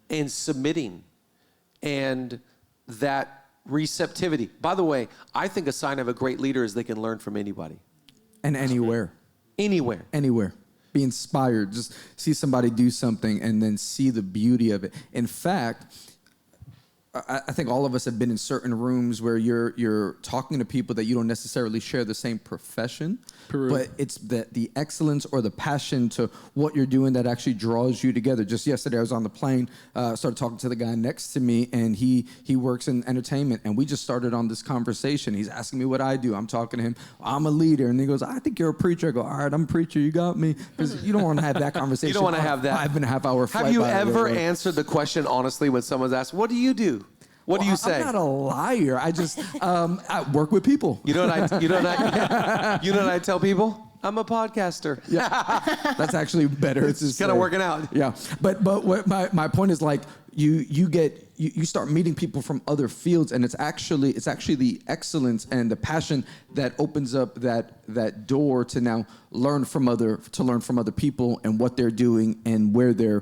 and submitting and that receptivity. By the way, I think a sign of a great leader is they can learn from anybody. And anywhere. Anywhere. Anywhere. Be inspired. Just see somebody do something and then see the beauty of it. In fact, I think all of us have been in certain rooms where you're talking to people that you don't necessarily share the same profession, but it's the excellence or the passion to what you're doing that actually draws you together. Just yesterday, I was on the plane, started talking to the guy next to me, and he works in entertainment, and we just started on this conversation. He's asking me what I do. I'm talking to him. I'm a leader, and he goes, I think you're a preacher. I go, all right, I'm a preacher. You got me. Because you don't want to have that conversation. You don't want to have that. 5.5 hour flight. Have you by the ever way. answered the question honestly when someone's asked, what do you do? What do you say? I'm not a liar. I just I work with people. You know what I tell people? I'm a podcaster. Yeah, that's actually better. It's just kind of working out. Yeah, but what my point is, like, you start meeting people from other fields, and it's actually the excellence and the passion that opens up that door to now learn from other people and what they're doing and where they're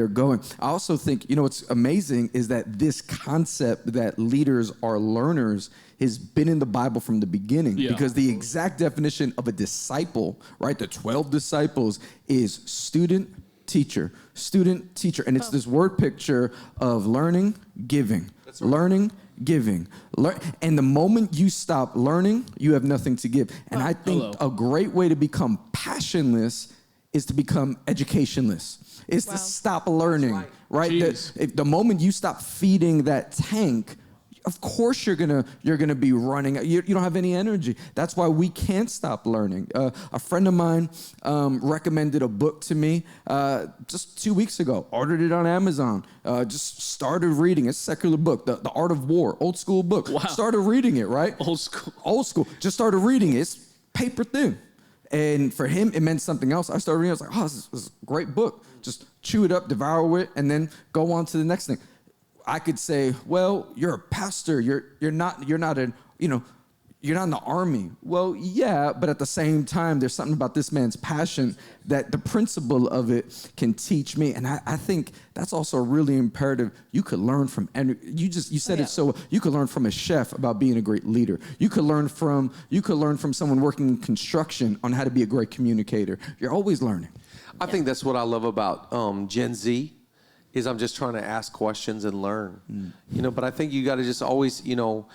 going. I also think, what's amazing is that this concept that leaders are learners has been in the Bible from the beginning, because the exact definition of a disciple, right? The 12 disciples is student, teacher, and it's this word picture of learning, giving, learning, giving. And the moment you stop learning, you have nothing to give. And I think a great way to become passionless is to become educationless. Is to stop learning, right? If the moment you stop feeding that tank, of course you're gonna be running. You don't have any energy. That's why we can't stop learning. A friend of mine recommended a book to me just 2 weeks ago. Ordered it on Amazon. Just started reading. It's a secular book, The Art of War, old school book. Wow. Started reading it, right? Old school. Just started reading it. It's paper thin. And for him, it meant something else. I started reading. I was like, oh, this is a great book. Just chew it up, devour it, and then go on to the next thing. I could say, well, you're a pastor. You're not in the army. Well, yeah, but at the same time, there's something about this man's passion that the principle of it can teach me. And I think that's also really imperative. You could learn from, and you said it so well. You could learn from a chef about being a great leader. You could learn from someone working in construction on how to be a great communicator. You're always learning. I think that's what I love about Gen Z. Is I'm just trying to ask questions and learn, but I think you got to just always, you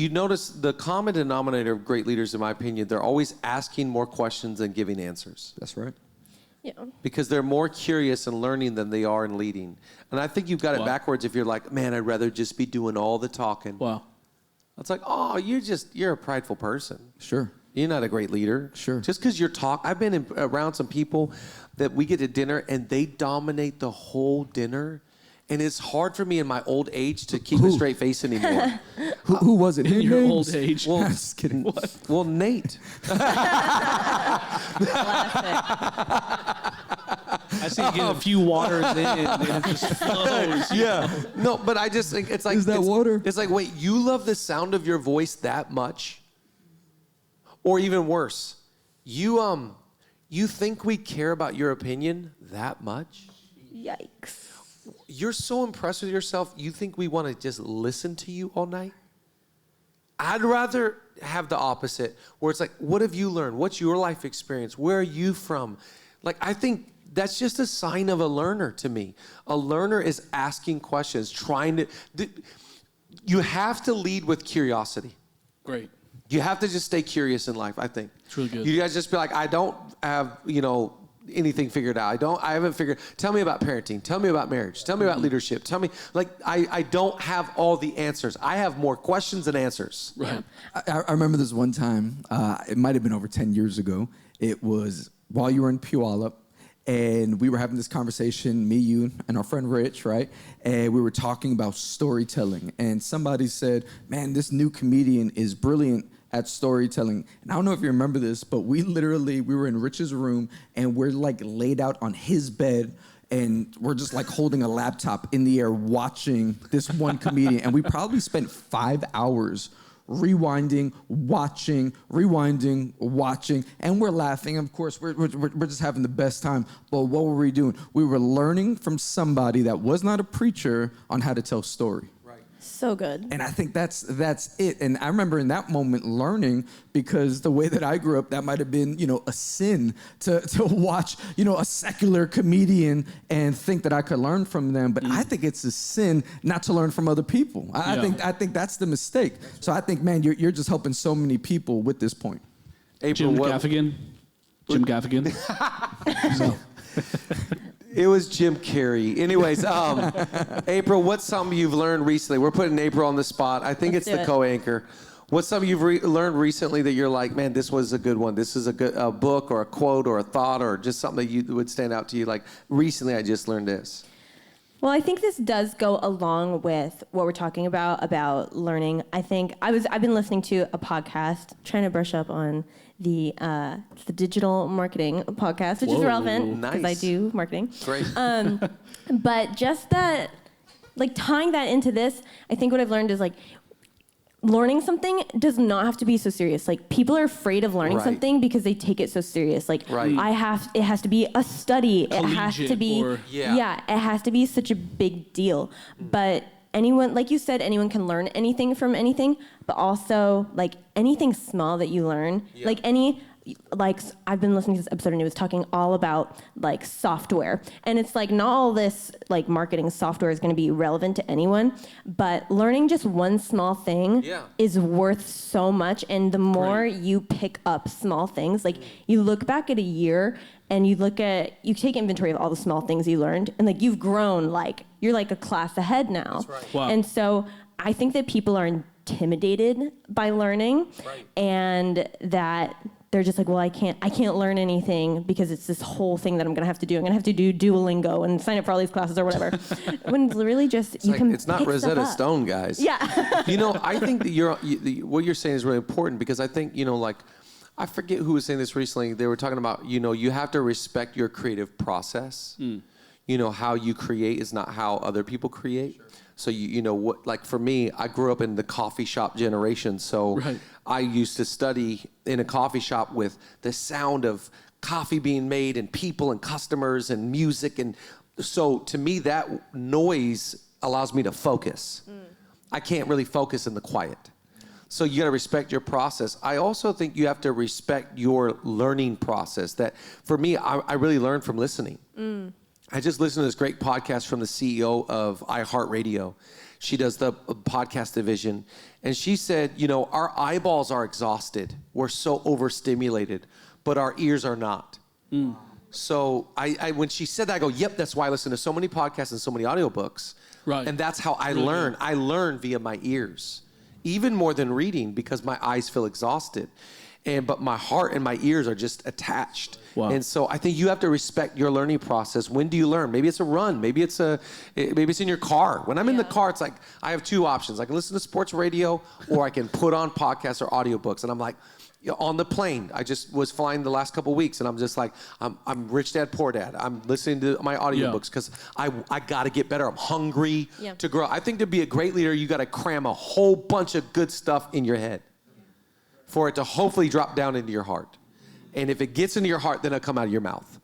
notice the common denominator of great leaders, in my opinion, they're always asking more questions than giving answers. That's right. Yeah. Because they're more curious in learning than they are in leading. And I think you've got it backwards if you're like, man, I'd rather just be doing all the talking. Wow. It's like, oh, you're a prideful person. Sure. You're not a great leader. Sure. Just because you're I've been around some people that we get to dinner and they dominate the whole dinner. And it's hard for me in my old age to keep a straight face anymore. Who was it? In your Names? old age. Well, just kidding. What? Well, Nate. I see you get a few waters in and it just flows. Yeah. No, but I just think it's like. Is that water? It's like, wait, you love the sound of your voice that much? Or even worse, you think we care about your opinion that much? Yikes. You're so impressed with yourself, you think we want to just listen to you all night? I'd rather have the opposite, where it's like, what have you learned? What's your life experience? Where are you from? Like, I think that's just a sign of a learner to me. A learner is asking questions, you have to lead with curiosity. Great. You have to just stay curious in life, I think. It's really good. You guys just be like, I don't have, anything figured out. I haven't figured. Tell me about parenting. Tell me about marriage. Tell me about leadership. Tell me, I don't have all the answers. I have more questions than answers. Right. I remember this one time, it might have been over 10 years ago. It was while you were in Puyallup, and we were having this conversation, me, you, and our friend Rich, right? And we were talking about storytelling. And somebody said, man, this new comedian is brilliant at storytelling. And I don't know if you remember this, but we were in Rich's room, and we're like laid out on his bed, and we're just like holding a laptop in the air watching this one comedian. And we probably spent 5 hours rewinding, watching, and we're laughing. Of course, we're just having the best time. But what were we doing? We were learning from somebody that was not a preacher on how to tell story. So good. And I think that's it. And I remember in that moment learning, because the way that I grew up, that might have been, a sin to watch, a secular comedian and think that I could learn from them. But I think it's a sin not to learn from other people. I think that's the mistake. So I think, man, you're just helping so many people with this point. April, Jim Gaffigan. No. It was Jim Carrey. Anyways, April, what's something you've learned recently? We're putting April on the spot. I think it's the co-anchor. What's something you've learned recently that you're like, man, this was a good one. This is a book or a quote or a thought or just something that would stand out to you. Like, recently I just learned this. Well, I think this does go along with what we're talking about learning. I think I've been listening to a podcast, trying to brush up on the digital marketing podcast, which is relevant because I Nice. do marketing. Great. But just that, like tying that into this, I think what I've learned is like learning something does not have to be so serious. Like people are afraid of learning Right. something because they take it so serious. Like Right. it has to be a study. It has to Collegiate be or- Yeah. it has to be such a big deal. But anyone, like you said, anyone can learn anything from anything, but also like anything small that you learn, like I've been listening to this episode and it was talking all about like software, and it's like not all this like marketing software is going to be relevant to anyone, but learning just one small thing is worth so much. And the more you pick up small things, like you look back at a year and you take inventory of all the small things you learned, and like you've grown, like you're like a class ahead now. Wow. And so I think that people are intimidated by learning, and that they're just like, well, I can't learn anything because it's this whole thing that I'm gonna have to do. I'm gonna have to do Duolingo and sign up for all these classes or whatever. When it's really just It's not pick Rosetta stuff up. Stone, guys. Yeah. I think that what you're saying is really important, because I think, like, I forget who was saying this recently. They were talking about, you have to respect your creative process. How you create is not how other people create. Sure. So what, like for me, I grew up in the coffee shop generation. So I used to study in a coffee shop with the sound of coffee being made and people and customers and music. And so to me, that noise allows me to focus. I can't really focus in the quiet. So you got to respect your process. I also think you have to respect your learning process. That for me, I really learned from listening. I just listened to this great podcast from the CEO of iHeartRadio. She does the podcast division. And she said, our eyeballs are exhausted. We're so overstimulated, but our ears are not. So I when she said that, I go, yep, that's why I listen to so many podcasts and so many audiobooks. Right. And that's how I learn. Good. I learn via my ears, even more than reading, because my eyes feel exhausted. But my heart and my ears are just attached. Wow. And so I think you have to respect your learning process. When do you learn? Maybe it's a run. Maybe it's in your car. When I'm in the car, it's like I have two options. I can listen to sports radio, or I can put on podcasts or audiobooks. And I'm like, on the plane, I just was flying the last couple of weeks, and I'm just like, I'm Rich Dad Poor Dad. I'm listening to my audiobooks because I got to get better. I'm hungry to grow. I think to be a great leader, you got to cram a whole bunch of good stuff in your head for it to hopefully drop down into your heart. And if it gets into your heart, then it'll come out of your mouth.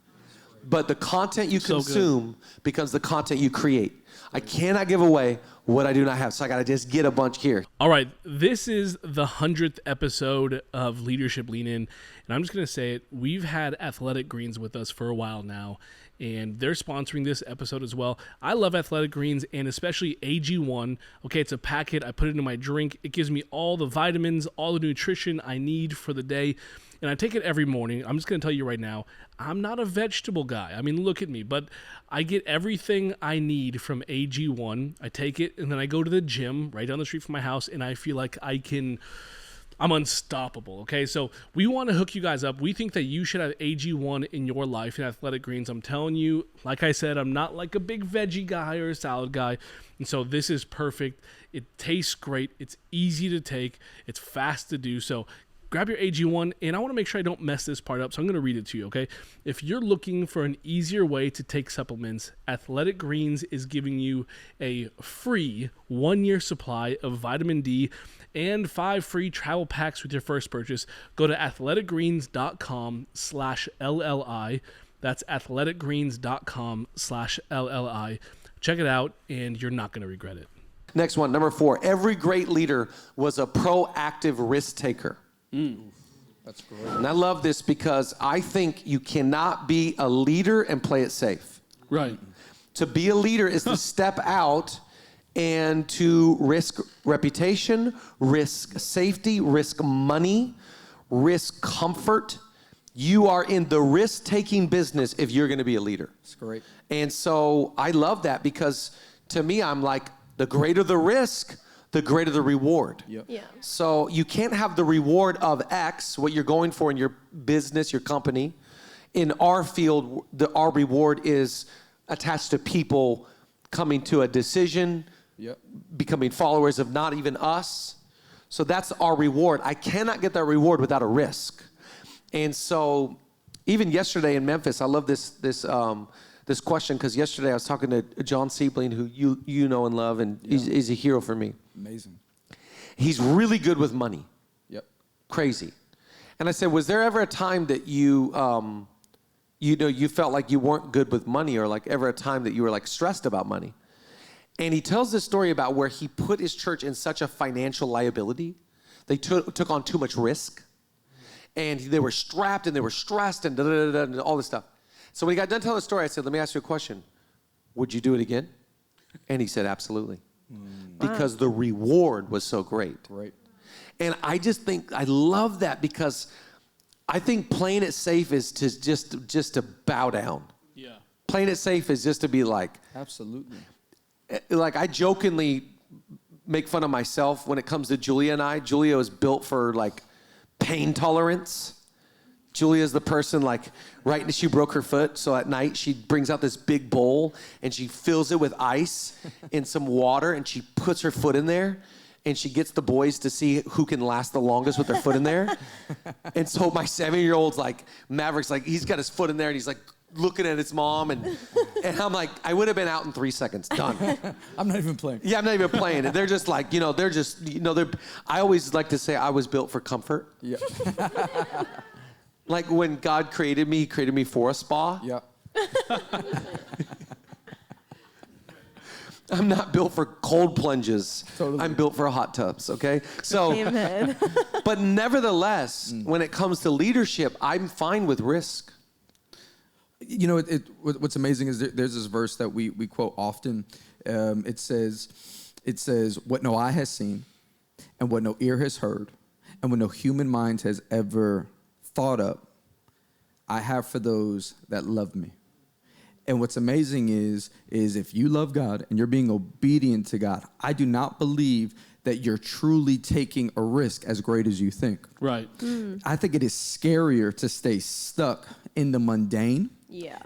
But the content you consume becomes the content you create. I cannot give away what I do not have, so I got to just get a bunch here. All right, this is the 100th episode of Leadership Lean In, and I'm just going to say it. We've had Athletic Greens with us for a while now, and they're sponsoring this episode as well. I love Athletic Greens, and especially AG1. Okay, it's a packet. I put it in my drink. It gives me all the vitamins, all the nutrition I need for the day, and I take it every morning. I'm just going to tell you right now, I'm not a vegetable guy. I mean, look at me, but I get everything I need from AG1. I take it, and then I go to the gym right down the street from my house, and I feel like I'm unstoppable, okay? So we want to hook you guys up. We think that you should have AG1 in your life in Athletic Greens. I'm telling you, like I said, I'm not like a big veggie guy or a salad guy, and so this is perfect. It tastes great. It's easy to take. It's fast to do. So grab your AG1, and I want to make sure I don't mess this part up, so I'm going to read it to you, okay? If you're looking for an easier way to take supplements, Athletic Greens is giving you a free 1-year supply of vitamin D and 5 free travel packs with your first purchase. Go to athleticgreens.com/LLI. That's athleticgreens.com/LLI. Check it out, and you're not going to regret it. Next one, number 4. Every great leader was a proactive risk taker. That's great. And I love this because I think you cannot be a leader and play it safe. Right. To be a leader is to step out and to risk reputation, risk safety, risk money, risk comfort. You are in the risk-taking business if you're going to be a leader. That's great. And so I love that because to me, I'm like, the greater the risk, the greater the reward. Yep. Yeah. So you can't have the reward of X, what you're going for in your business, your company. In our field, our reward is attached to people coming to a decision, Yep. becoming followers of not even us. So that's our reward. I cannot get that reward without a risk. And so even yesterday in Memphis, I love this question, because yesterday I was talking to John Siebling, who you know and love, and he's a hero for me. Amazing. He's really good with money. Yep. Crazy. And I said, was there ever a time that you felt like you weren't good with money, or like ever a time that you were like stressed about money? And he tells this story about where he put his church in such a financial liability. They took on too much risk, and they were strapped and they were stressed and and all this stuff. So when he got done telling the story, I said, let me ask you a question. Would you do it again? And he said, absolutely. Because the reward was so great. Right. And I just think, I love that, because I think playing it safe is to just to bow down. Yeah. Playing it safe is just to be like I jokingly make fun of myself when it comes to Julia and I. Julia is built for like pain tolerance. Julia is the person, like, she broke her foot, so at night she brings out this big bowl and she fills it with ice and some water, and she puts her foot in there, and she gets the boys to see who can last the longest with their foot in there. And so my 7-year-old's like, Maverick's like, he's got his foot in there and he's like looking at his mom, and I'm like, I would have been out in 3 seconds, done. I'm not even playing. Yeah, I'm not even playing. And they're just like, I always like to say I was built for comfort. Yeah. Like when God created me, he created me for a spa. Yeah. I'm not built for cold plunges. Totally. I'm built for hot tubs, okay? So, Amen. but nevertheless, when it comes to leadership, I'm fine with risk. You know, what's amazing is there's this verse that we quote often. It says, what no eye has seen, and what no ear has heard, and what no human mind has ever thought up, I have for those that love me. And what's amazing is if you love God and you're being obedient to God, I do not believe that you're truly taking a risk as great as you think. Right. I think it is scarier to stay stuck in the mundane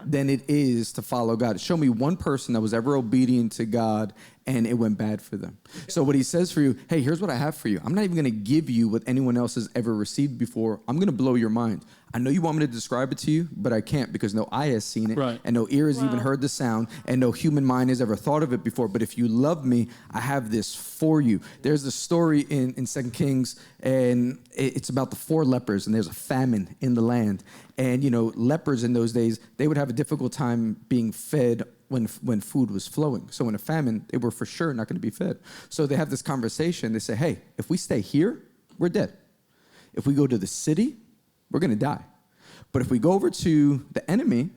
than it is to follow God. Show me one person that was ever obedient to God and it went bad for them. So what he says for you, hey, here's what I have for you. I'm not even going to give you what anyone else has ever received before. I'm going to blow your mind. I know you want me to describe it to you, but I can't, because no eye has seen it, right, and no ear has even heard the sound, and no human mind has ever thought of it before. But if you love me, I have this for you. There's a story in 2 Kings, and it's about the 4 lepers, and there's a famine in the land. And, lepers in those days, they would have a difficult time being fed when food was flowing. So in a famine, they were for sure not going to be fed. So they have this conversation. They say, hey, if we stay here, we're dead. If we go to the city, we're going to die. But if we go over to the enemy,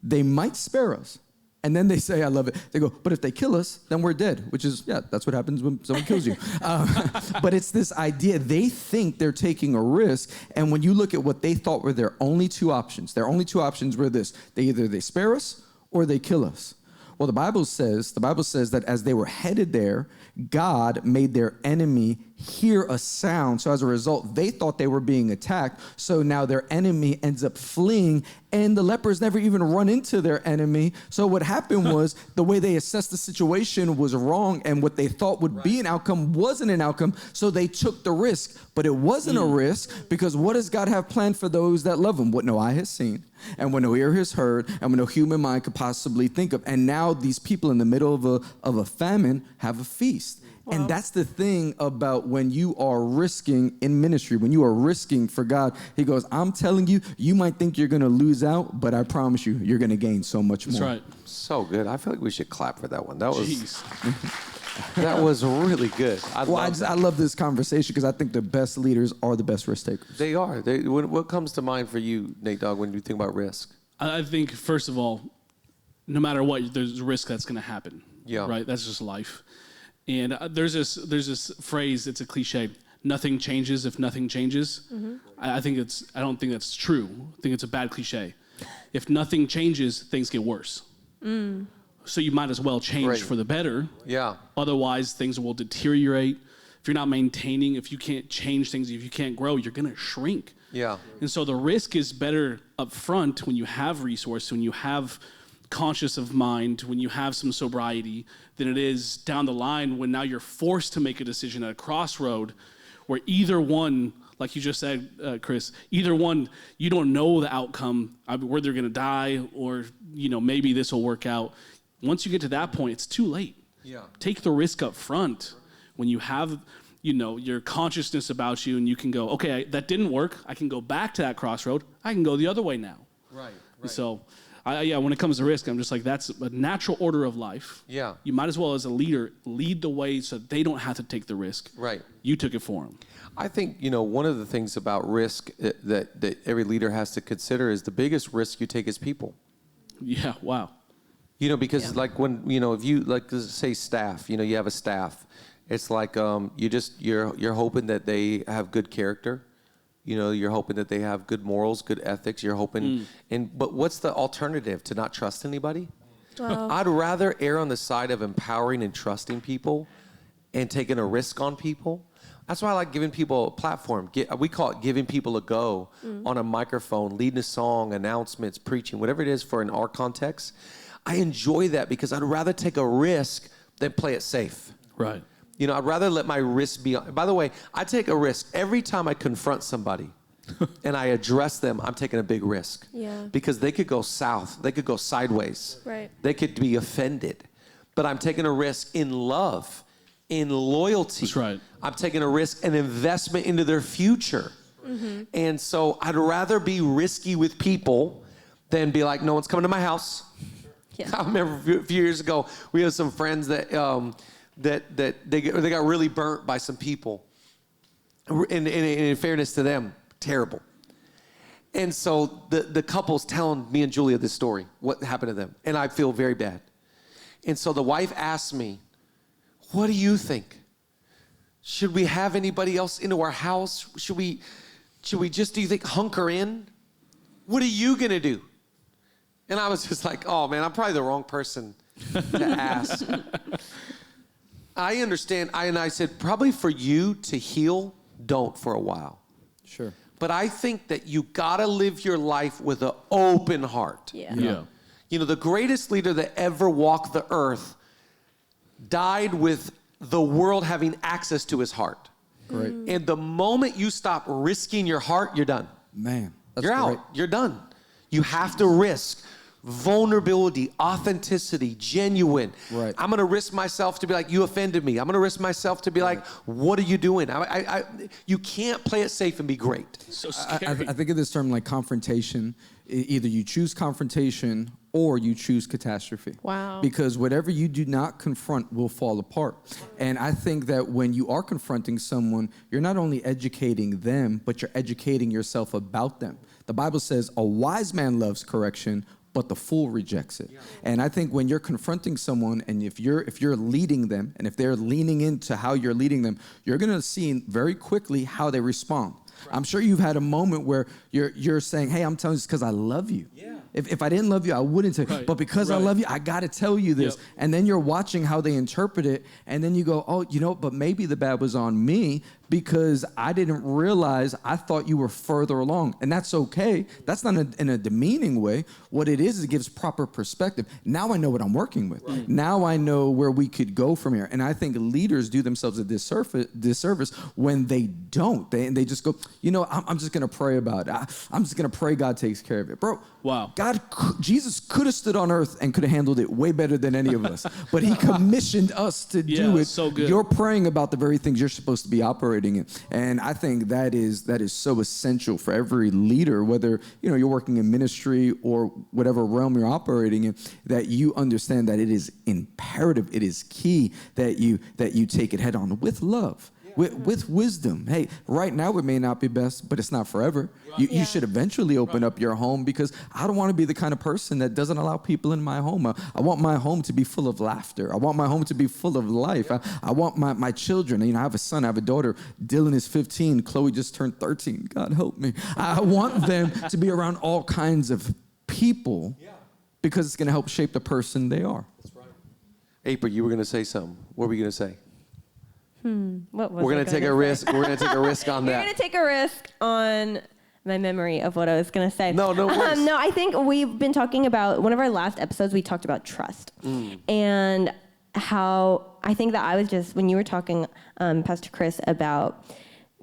they might spare us. And then they say, I love it. They go, but if they kill us, then we're dead, which is, that's what happens when someone kills you. But it's this idea. They think they're taking a risk. And when you look at what they thought were their only 2 options, their only 2 options were this. They spare us or they kill us. Well, the Bible says that as they were headed there, God made their enemy hear a sound. So as a result, they thought they were being attacked. So now their enemy ends up fleeing, and the lepers never even run into their enemy. So what happened was the way they assessed the situation was wrong, and what they thought would be an outcome wasn't an outcome. So they took the risk, but it wasn't a risk, because what does God have planned for those that love him? What no eye has seen, and what no ear has heard, and what no human mind could possibly think of. And now these people in the middle of a famine have a feast. Wow. And that's the thing about when you are risking in ministry, when you are risking for God. He goes, I'm telling you, you might think you're going to lose out, but I promise you, you're going to gain so much more. That's right. So good. I feel like we should clap for that one. That was that was really good. I love this conversation, because I think the best leaders are the best risk takers. They are. What comes to mind for you, Nate Dogg, when you think about risk? I think, first of all, no matter what, there's a risk that's going to happen. Yeah. Right? That's just life. And there's this phrase, it's a cliche, nothing changes if nothing changes. Mm-hmm. I don't think that's true. I think it's a bad cliche. If nothing changes, things get worse. So you might as well change for the better. Yeah. Otherwise, things will deteriorate. If you're not maintaining, if you can't change things, if you can't grow, you're going to shrink. Yeah. And so the risk is better up front when you have resources, when you have conscious of mind when you have some sobriety than it is down the line when now you're forced to make a decision at a crossroad where either one, like you just said, Chris, either one, you don't know the outcome, whether they're going to die or, maybe this will work out. Once you get to that point, it's too late. Yeah. Take the risk up front when you have, your consciousness about you and you can go, okay, that didn't work. I can go back to that crossroad. I can go the other way now. Right. So, when it comes to risk, I'm just like, that's a natural order of life. Yeah. You might as well, as a leader, lead the way so that they don't have to take the risk. Right. You took it for them. I think, one of the things about risk that every leader has to consider is the biggest risk you take is people. Yeah, wow. Because like when, if you, like say staff, you have a staff, it's like you're hoping that they have good character. You're hoping that they have good morals, good ethics. You're hoping, but what's the alternative? To not trust anybody? Wow. I'd rather err on the side of empowering and trusting people and taking a risk on people. That's why I like giving people a platform. We call it giving people a go on a microphone, leading a song, announcements, preaching, whatever it is for in our context. I enjoy that because I'd rather take a risk than play it safe. Right. I'd rather let my risk be on. By the way, I take a risk every time I confront somebody and I address them. I'm taking a big risk. Yeah. Because they could go south. They could go sideways. Right. They could be offended. But I'm taking a risk in love, in loyalty. That's right. I'm taking a risk, an investment into their future. And so I'd rather be risky with people than be like, no one's coming to my house. Yeah. I remember a few years ago, we had some friends that they got really burnt by some people. And in fairness to them, terrible. And so the couple's telling me and Julia this story, what happened to them. And I feel very bad. And so the wife asked me, what do you think? Should we have anybody else into our house? Should we just, do you think, hunker in? What are you going to do? And I was just like, oh, man, I'm probably the wrong person to ask. I understand. I said, probably for you to heal, don't for a while. Sure. But I think that you got to live your life with an open heart. Yeah. The greatest leader that ever walked the earth died with the world having access to his heart. Great. And the moment you stop risking your heart, you're done. Man, that's You're great. out. You're done. You have to risk vulnerability, authenticity, genuine. Right. I'm going to risk myself to be like, you offended me. I'm going to risk myself to be like, what are you doing? You can't play it safe and be great. So scary. I think of this term like confrontation. Either you choose confrontation or you choose catastrophe. Wow. Because whatever you do not confront will fall apart. And I think that when you are confronting someone, you're not only educating them, but you're educating yourself about them. The Bible says a wise man loves correction, but the fool rejects it. Yeah. And I think when you're confronting someone and if you're leading them and if they're leaning into how you're leading them, you're going to see very quickly how they respond. Right. I'm sure you've had a moment where you're saying, hey, I'm telling you this because I love you. Yeah. If I didn't love you, I wouldn't tell you. Right. But because I love you, I got to tell you this. Yep. And then you're watching how they interpret it. And then you go, oh, but maybe the bad was on me because I didn't realize I thought you were further along. And that's okay. That's not in a demeaning way. What it is it gives proper perspective. Now I know what I'm working with. Right. Now I know where we could go from here. And I think leaders do themselves a disservice when they don't. They just go, I'm just going to pray about it. I'm just going to pray God takes care of it. Bro, wow. Jesus could have stood on earth and could have handled it way better than any of us. But he commissioned us to do it. So good. You're praying about the very things you're supposed to be operating in. And I think that is so essential for every leader, whether you're working in ministry or whatever realm you're operating in, that you understand that it is imperative, it is key that you take it head on with love. With wisdom. Hey, right now it may not be best, but it's not forever. Right. You should eventually open up your home because I don't want to be the kind of person that doesn't allow people in my home. I want my home to be full of laughter. I want my home to be full of life. I want my children. I have a son, I have a daughter. Dylan is 15. Chloe just turned 13. God help me. I want them to be around all kinds of people because it's going to help shape the person they are. That's right. April, you were going to say something. What were you going to say? What was We're going to take a risk. We're going to take a risk on that. We're going to take a risk on my memory of what I was going to say. No worries. No, I think we've been talking about, one of our last episodes, we talked about trust. And how I think that I was just, when you were talking, Pastor Chris, about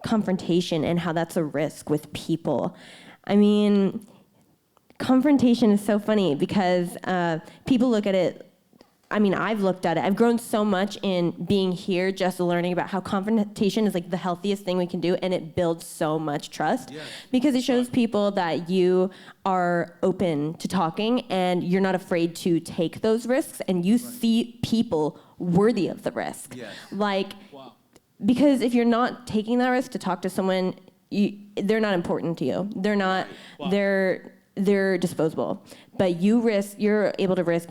confrontation and how that's a risk with people. I mean, confrontation is so funny because people look at it, I mean, I've looked at it. I've grown so much in being here, just learning about how confrontation is like the healthiest thing we can do, and it builds so much trust because it shows people that you are open to talking and you're not afraid to take those risks, and you see people worthy of the risk. Like, because if you're not taking that risk to talk to someone, they're not important to you. They're not. They're disposable. But you're able to risk,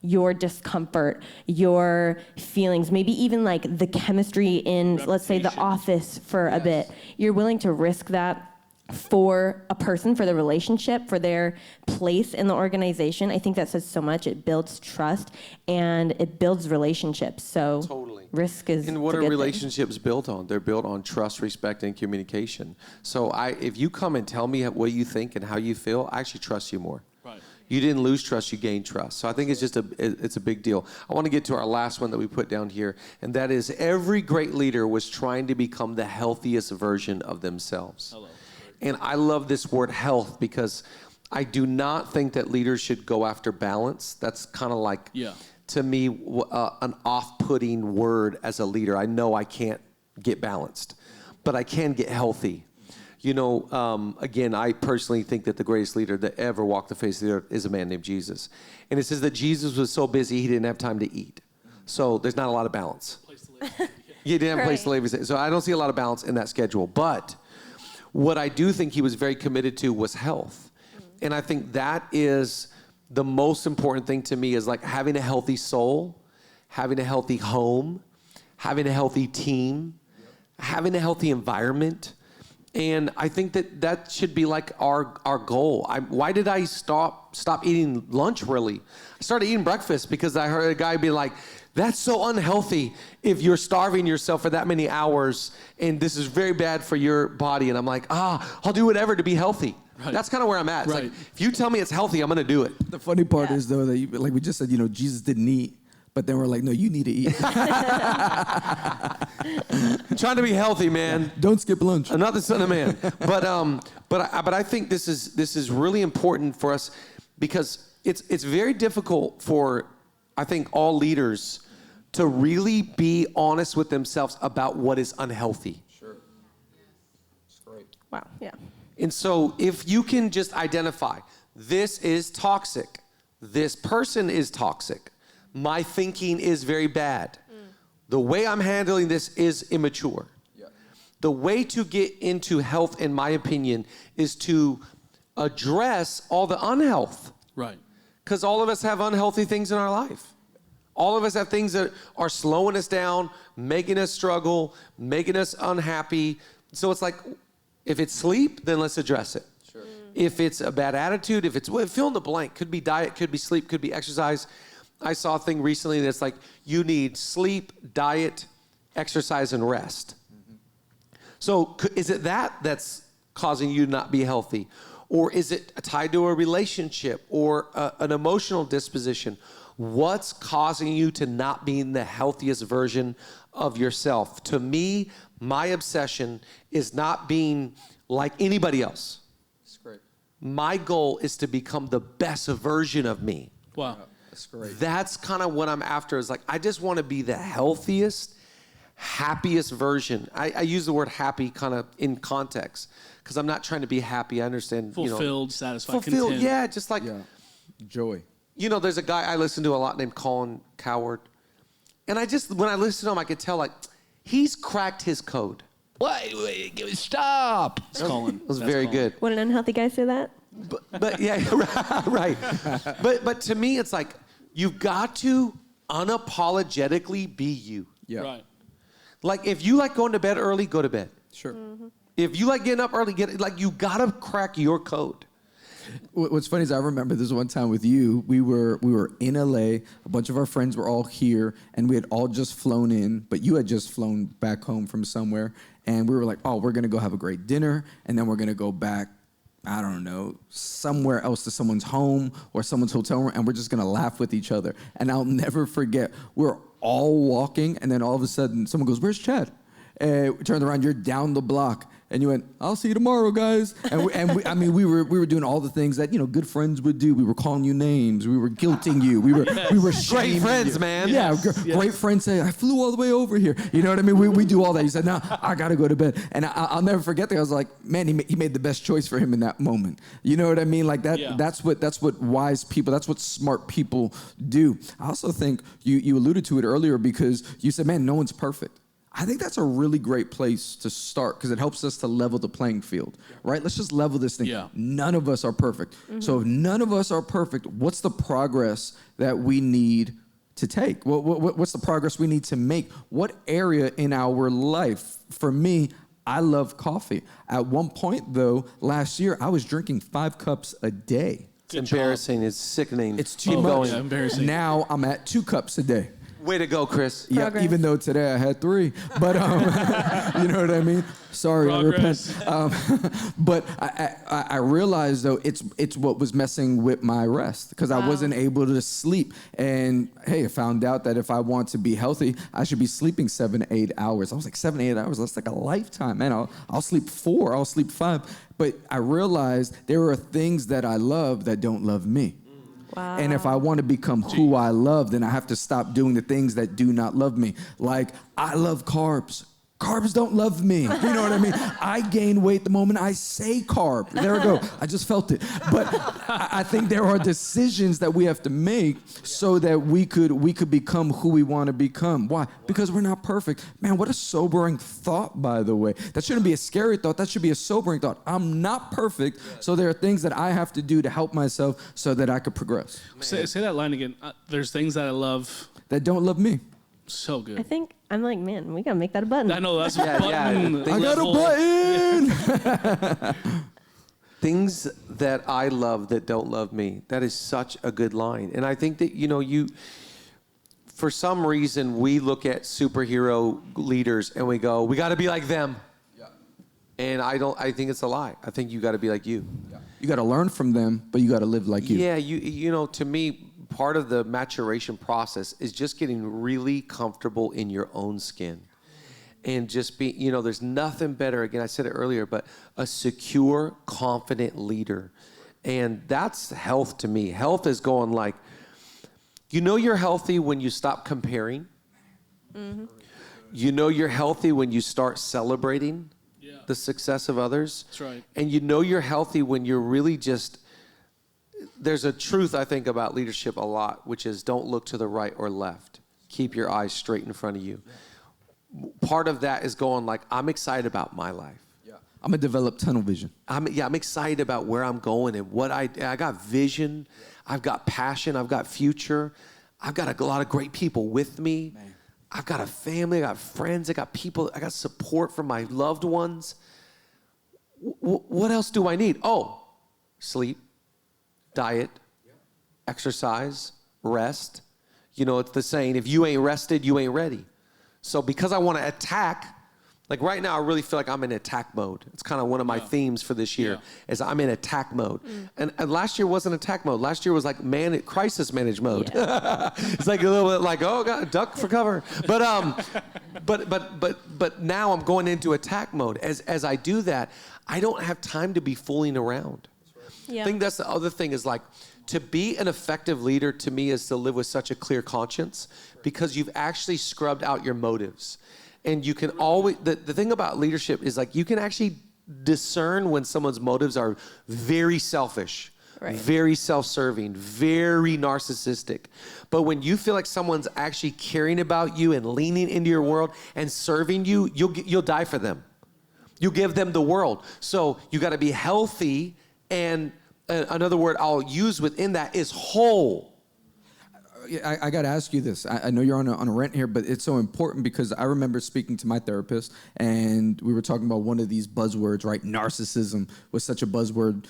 your discomfort, your feelings, maybe even like the chemistry in, let's say, the office for a bit. You're willing to risk that for a person, for the relationship, for their place in the organization. I think that says so much. It builds trust and it builds relationships. So Totally. Risk is And what a are good thing. relationships built on? They're built on trust, respect, and communication. So if you come and tell me what you think and how you feel, I actually trust you more. Right. You didn't lose trust, you gained trust. So I think it's just it's a big deal. I want to get to our last one that we put down here, and that is every great leader was trying to become the healthiest version of themselves. Hello. And I love this word health because I do not think that leaders should go after balance. That's kind of like, to me, an off-putting word as a leader. I know I can't get balanced, but I can get healthy. Again, I personally think that the greatest leader that ever walked the face of the earth is a man named Jesus. And it says that Jesus was so busy he didn't have time to eat. So there's not a lot of balance. He didn't have a place to live. So I don't see a lot of balance in that schedule. But what I do think he was very committed to was health. And I think that is the most important thing to me, is like having a healthy soul, having a healthy home, having a healthy team, having a healthy environment. And I think that should be like our goal. Why did I stop eating lunch, really? I started eating breakfast because I heard a guy be like, that's so unhealthy if you're starving yourself for that many hours, and this is very bad for your body. And I'm like, I'll do whatever to be healthy. Right. That's kind of where I'm at. It's like, if you tell me it's healthy, I'm going to do it. The funny part is, though, that like we just said, Jesus didn't eat. But then we're like, no, you need to eat. Trying to be healthy, man. Don't skip lunch. I'm not the son of man. But I think this is really important for us, because it's very difficult for, I think, all leaders to really be honest with themselves about what is unhealthy. Sure. That's great. Wow, yeah. And so if you can just identify, this is toxic, this person is toxic, my thinking is very bad, the way I'm handling this is immature. Yeah. The way to get into health, in my opinion, is to address all the unhealth. Right. Because all of us have unhealthy things in our life. All of us have things that are slowing us down, making us struggle, making us unhappy. So it's like, if it's sleep, then let's address it. Sure. If it's a bad attitude, if it's, fill in the blank, could be diet, could be sleep, could be exercise. I saw a thing recently that's like, you need sleep, diet, exercise, and rest. Mm-hmm. So is it that's causing you to not be healthy? Or is it tied to a relationship or an emotional disposition? What's causing you to not be the healthiest version of yourself? To me, my obsession is not being like anybody else. That's great. My goal is to become the best version of me. Wow. That's great. That's kind of what I'm after, is like, I just want to be the healthiest, happiest version. I use the word happy kind of in context, because I'm not trying to be happy. I understand. Fulfilled, satisfied, fulfilled, content. yeah, just like, Joy. There's a guy I listen to a lot named Colin Coward. And when I listen to him, I could tell, like, he's cracked his code. Wait, stop. That's Colin. It was very good. Would an unhealthy guy say that? But yeah, right. But to me, it's like, you've got to unapologetically be you. Yeah. Right. Like, if you like going to bed early, go to bed. Sure. Mm-hmm. If you like getting up early, you gotta crack your code. What's funny is I remember this one time with you. We were in LA. A bunch of our friends were all here, and we had all just flown in, but you had just flown back home from somewhere. And we were like, oh, we're gonna go have a great dinner, and then we're gonna go back I don't know, somewhere else to someone's home or someone's hotel room, and we're just gonna laugh with each other. And I'll never forget, we're all walking, and then all of a sudden, someone goes, "Where's Chad?" And we turned around, you're down the block. And you went, "I'll see you tomorrow, guys." And we were doing all the things that, good friends would do. We were calling you names. We were guilting you. We were shaming Great friends, you. man. Yeah, great friends say, "I flew all the way over here." You know what I mean? We do all that. He said, "No, I gotta go to bed." And I'll never forget that. I was like, man, he made the best choice for him in that moment. You know what I mean? Like that. Yeah. That's what wise people. That's what smart people do. I also think you alluded to it earlier because you said, "Man, no one's perfect." I think that's a really great place to start because it helps us to level the playing field, right? Let's just level this thing. Yeah. None of us are perfect. Mm-hmm. So if none of us are perfect, what's the progress that we need to take? What's the progress we need to make? What area in our life? For me, I love coffee. At one point, though, last year, I was drinking 5 cups a day. It's embarrassing. It's sickening. It's too much. Yeah, embarrassing. Now I'm at 2 cups a day. Way to go, Chris. Yeah, Progress. even though today I had 3, but you know what I mean. Sorry, Progress. I repent. But I realized though it's what was messing with my rest because I wasn't able to sleep. And hey, I found out that if I want to be healthy, I should be sleeping 7 to 8 hours. I was like 7 to 8 hours. That's like a lifetime, man. I'll sleep 4. I'll sleep 5. But I realized there are things that I love that don't love me. Wow. And if I want to become who I love, then I have to stop doing the things that do not love me. Like, I love carbs. Carbs don't love me. You know what I mean? I gain weight the moment I say carb. There we go. I just felt it. But I think there are decisions that we have to make so that we could become who we want to become. Why? Because we're not perfect. Man, what a sobering thought, by the way. That shouldn't be a scary thought. That should be a sobering thought. I'm not perfect, so there are things that I have to do to help myself so that I could progress. Say that line again. There's things that I love. That don't love me. So good. I think I'm like, man, we gotta make that a button. I know that's a button. I got a button. Things that I love that don't love me. That is such a good line. And I think that, for some reason, we look at superhero leaders and we go, we got to be like them. Yeah. And I think it's a lie. I think you got to be like you. Yeah. You got to learn from them, but you got to live like you. Yeah, to me, part of the maturation process is just getting really comfortable in your own skin. And just be, there's nothing better, again, I said it earlier, but a secure, confident leader. And that's health to me. Health is going like, you're healthy when you stop comparing. Mm-hmm. You're healthy when you start celebrating the success of others. That's right. And you're healthy when you're really just, there's a truth I think about leadership a lot, which is don't look to the right or left. Keep your eyes straight in front of you. Part of that is going like, I'm excited about my life. Yeah. I'm gonna develop tunnel vision. I'm excited about where I'm going and what I got vision. I've got passion. I've got future. I've got a lot of great people with me. Man. I've got a family. I got friends. I got people. I got support from my loved ones. What else do I need? Oh, sleep, diet, exercise, rest. It's the saying, if you ain't rested, you ain't ready. So because I want to attack, like right now, I really feel like I'm in attack mode. It's kind of one of my themes for this year, is I'm in attack mode. And last year wasn't attack mode. Last year was like crisis manage mode. Yeah. It's like a little bit like, oh God, duck for cover. But now I'm going into attack mode. As I do that, I don't have time to be fooling around. Yeah. I think that's the other thing is like, to be an effective leader to me is to live with such a clear conscience because you've actually scrubbed out your motives. And you can always, the thing about leadership is like you can actually discern when someone's motives are very selfish, very self-serving, very narcissistic. But when you feel like someone's actually caring about you and leaning into your world and serving you, you'll die for them. You give them the world. So you got to be healthy, and another word I'll use within that is whole. I got to ask you this. I know you're on a rant here, but it's so important because I remember speaking to my therapist, and we were talking about one of these buzzwords, right? Narcissism was such a buzzword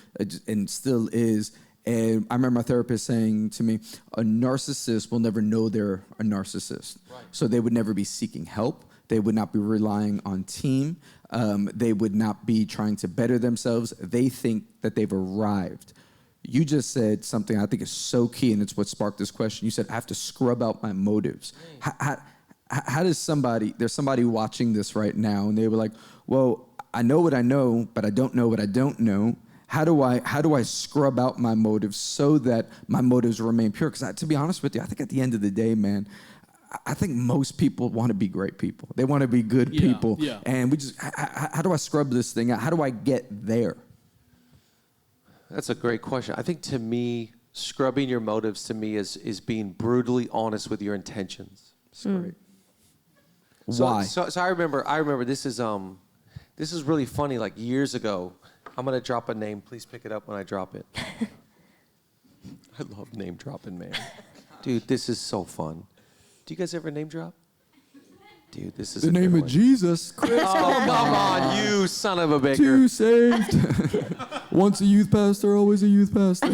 and still is. And I remember my therapist saying to me, a narcissist will never know they're a narcissist. Right. So they would never be seeking help. They would not be relying on team. They would not be trying to better themselves. They think that they've arrived. You just said something I think is so key, and it's what sparked this question. You said, I have to scrub out my motives. How does there's somebody watching this right now, and they were like, well, I know what I know, but I don't know what I don't know. How do I scrub out my motives so that my motives remain pure? Because to be honest with you, I think at the end of the day, man, I think most people want to be great people. They want to be good people. Yeah. And how do I scrub this thing out? How do I get there? That's a great question. I think to me, scrubbing your motives to me is being brutally honest with your intentions. That's great. So, Why? So I remember this is really funny. Like years ago, I'm gonna drop a name. Please pick it up when I drop it. I love name dropping, man. Dude, this is so fun. Do you guys ever name drop? Dude, this is The name of Jesus. Chris. Oh, come on, you son of a baker. Two saved. Once a youth pastor, always a youth pastor.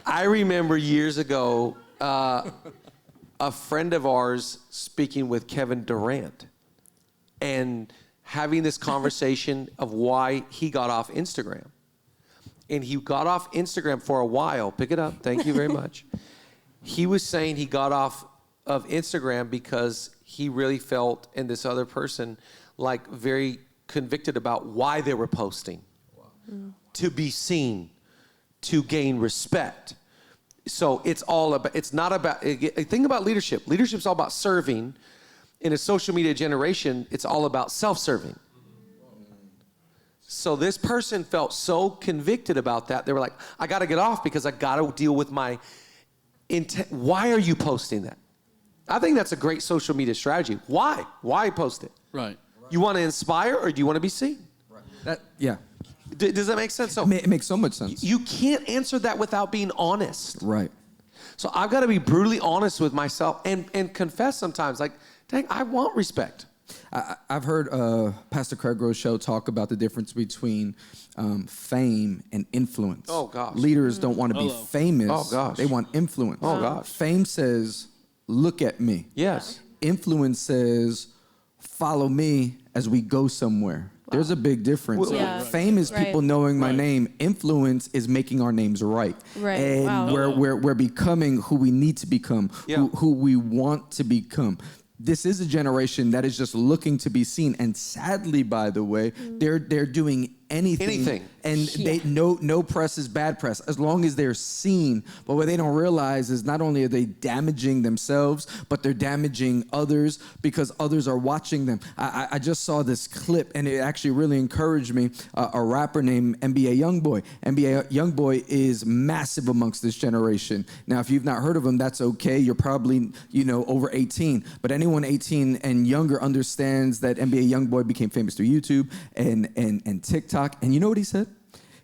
I remember years ago, a friend of ours speaking with Kevin Durant and having this conversation of why he got off Instagram. And he got off Instagram for a while. Pick it up. Thank you very much. He was saying he got off of Instagram because he really felt, and this other person, like very convicted about why they were posting. Wow. To be seen, to gain respect. So it's not about, think about leadership. Leadership's all about serving. In a social media generation, it's all about self-serving. So this person felt so convicted about that. They were like, I got to get off because I got to deal with my intent. Why are you posting that? I think that's a great social media strategy. Why? Why post it? Right. You want to inspire or do you want to be seen? Right. Yeah. Does that make sense? So It makes so much sense. you can't answer that without being honest. Right. So I've got to be brutally honest with myself and confess sometimes, like, dang, I want respect. I've heard Pastor Craig Groesch's show talk about the difference between fame and influence. Oh, gosh. Leaders don't want to be famous. Oh, gosh. They want influence. Oh, gosh. Fame says, look at me. Yes. Influence says, follow me as we go somewhere. There's a big difference. Yeah. Fame is people knowing my name. Influence is making our names right. Right. And Wow. we're becoming who we need to become, Yeah. who we want to become. This is a generation that is just looking to be seen, and sadly, by the way, they're doing anything. And they no press is bad press as long as they're seen. But what they don't realize is not only are they damaging themselves, but they're damaging others because others are watching them. I just saw this clip, and it actually really encouraged me. A rapper named NBA Youngboy. NBA Youngboy is massive amongst this generation. Now, if you've not heard of him, that's okay. You're probably over 18. But anyone 18 and younger understands that NBA Youngboy became famous through YouTube and TikTok. And you know what he said?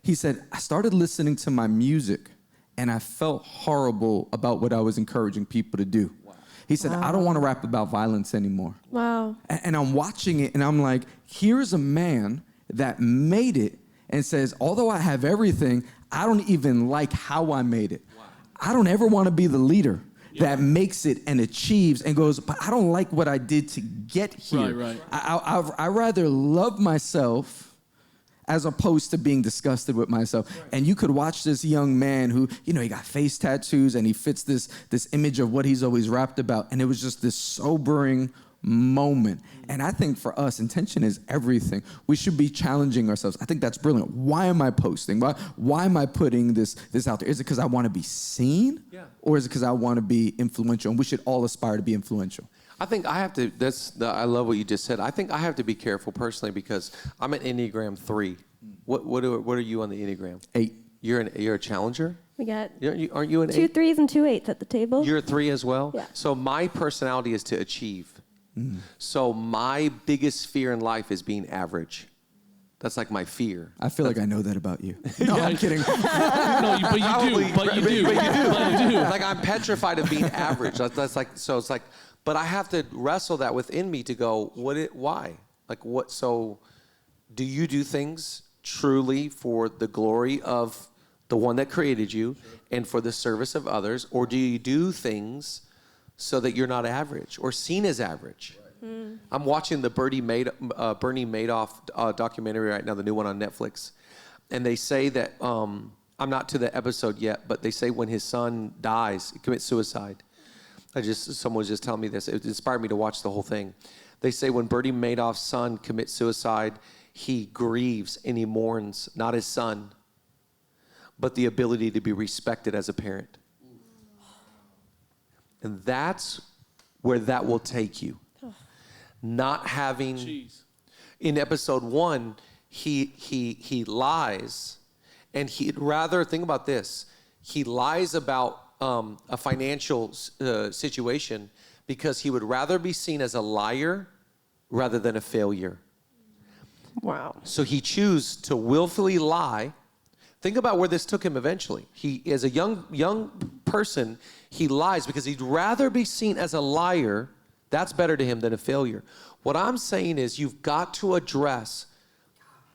He said, I started listening to my music and I felt horrible about what I was encouraging people to do. Wow. He said, I don't want to rap about violence anymore. Wow. And I'm watching it and I'm like, here's a man that made it and says, although I have everything, I don't even like how I made it. Wow. I don't ever want to be the leader that makes it and achieves and goes, but I don't like what I did to get here. Right. I rather love myself as opposed to being disgusted with myself. Right. And you could watch this young man who, he got face tattoos and he fits this image of what he's always rapped about. And it was just this sobering moment. And I think for us, intention is everything. We should be challenging ourselves. I think that's brilliant. Why am I posting? Why am I putting this out there? Is it because I want to be seen? Yeah. Or is it because I want to be influential? And we should all aspire to be influential. I think I have to, I love what you just said. I think I have to be careful personally because I'm an Enneagram 3. What are you on the Enneagram? 8. You're a challenger? We got aren't you an 8? 2 3s and 2 8s at the table. You're a 3 as well? Yeah. So my personality is to achieve. So my biggest fear in life is being average. That's like my fear. I feel like I know that about you. No, I'm kidding. No, but you do. Like I'm petrified of being average. That's like, so it's like, but I have to wrestle that within me to go, why? Like what, so do you do things truly for the glory of the one that created you and for the service of others? Or do you do things so that you're not average or seen as average. I'm watching the Bernie Madoff documentary right now, the new one on Netflix. And they say that, I'm not to the episode yet, but they say when his son dies, he commits suicide. Someone was just telling me this. It inspired me to watch the whole thing. They say when Bernie Madoff's son commits suicide, he grieves and he mourns, not his son, but the ability to be respected as a parent. And that's where that will take you. Not having, in episode 1, he lies, and he'd rather, think about this, he lies about a financial situation because he would rather be seen as a liar rather than a failure. Wow. So he chose to willfully lie. Think about where this took him eventually. He, as a young person, he lies because he'd rather be seen as a liar. That's better to him than a failure. What I'm saying is you've got to address,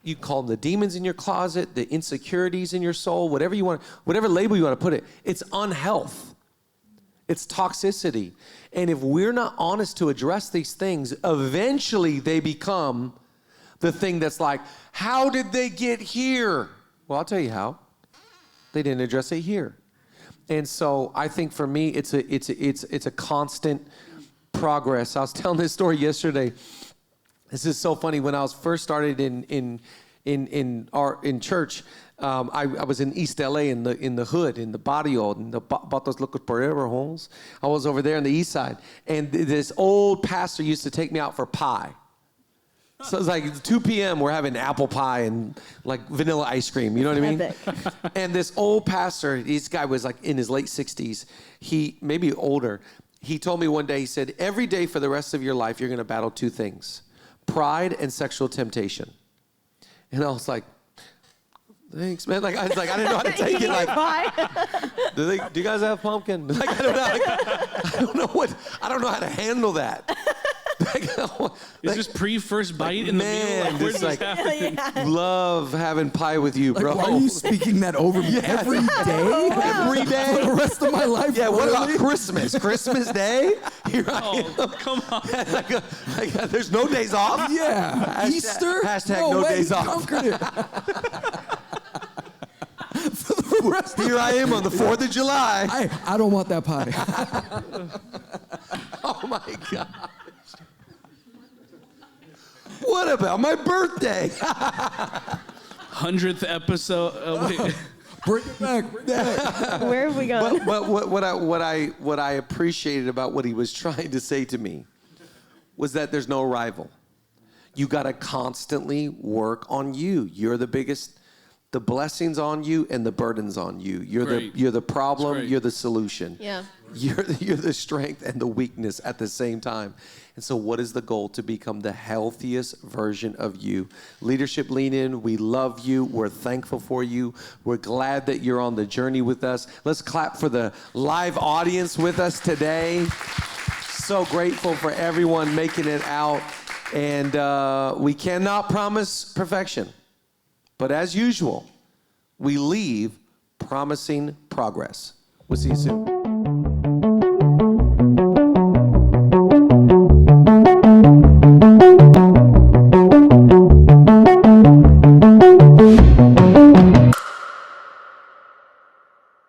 you call them the demons in your closet, the insecurities in your soul, whatever you want, whatever label you want to put it. It's unhealth. It's toxicity. And if we're not honest to address these things, eventually they become the thing that's like, how did they get here? Well, I'll tell you how. They didn't address it here. And so I think for me, it's a constant progress. I was telling this story yesterday. This is so funny. When I was first started in church, I was in East LA in the hood, in the barrio, in the Batos Locos Forever homes. I was over there on the east side, and this old pastor used to take me out for pie. So it's like 2 p.m. We're having apple pie and like vanilla ice cream. You know what I mean? And this old pastor, this guy was like in his late 60s. He maybe older. He told me one day, he said, every day for the rest of your life, you're going to battle 2 things: pride and sexual temptation. And I was like, thanks, man. Like I didn't know how to take it. Like, do you guys have pumpkin? Like I don't know how to handle that. Is this pre-first bite in the meal? Like, where's this happening? Love having pie with you, bro. Why are you speaking that over me every day? Every day? For the rest of my life? Yeah, really? what about Christmas? Christmas Day? Here I am. Come on. There's no days off? Yeah. Easter? Hashtag no days off. Conquered it. For the rest Here I am on the 4th of July. I don't want that pie. Oh, my God. What about my birthday? 100th episode. Wait. Bring it back. Bring it back. Where have we gone? But what I appreciated about what he was trying to say to me was that there's no rival. You got to constantly work on you. You're the biggest. The blessings on you and the burdens on you. You're the problem. You're the solution. Yeah. You're the strength and the weakness at the same time. And so what is the goal? To become the healthiest version of you. Leadership Lean In, we love you. We're thankful for you. We're glad that you're on the journey with us. Let's clap for the live audience with us today. So grateful for everyone making it out. And we cannot promise perfection. But as usual, we leave promising progress. We'll see you soon.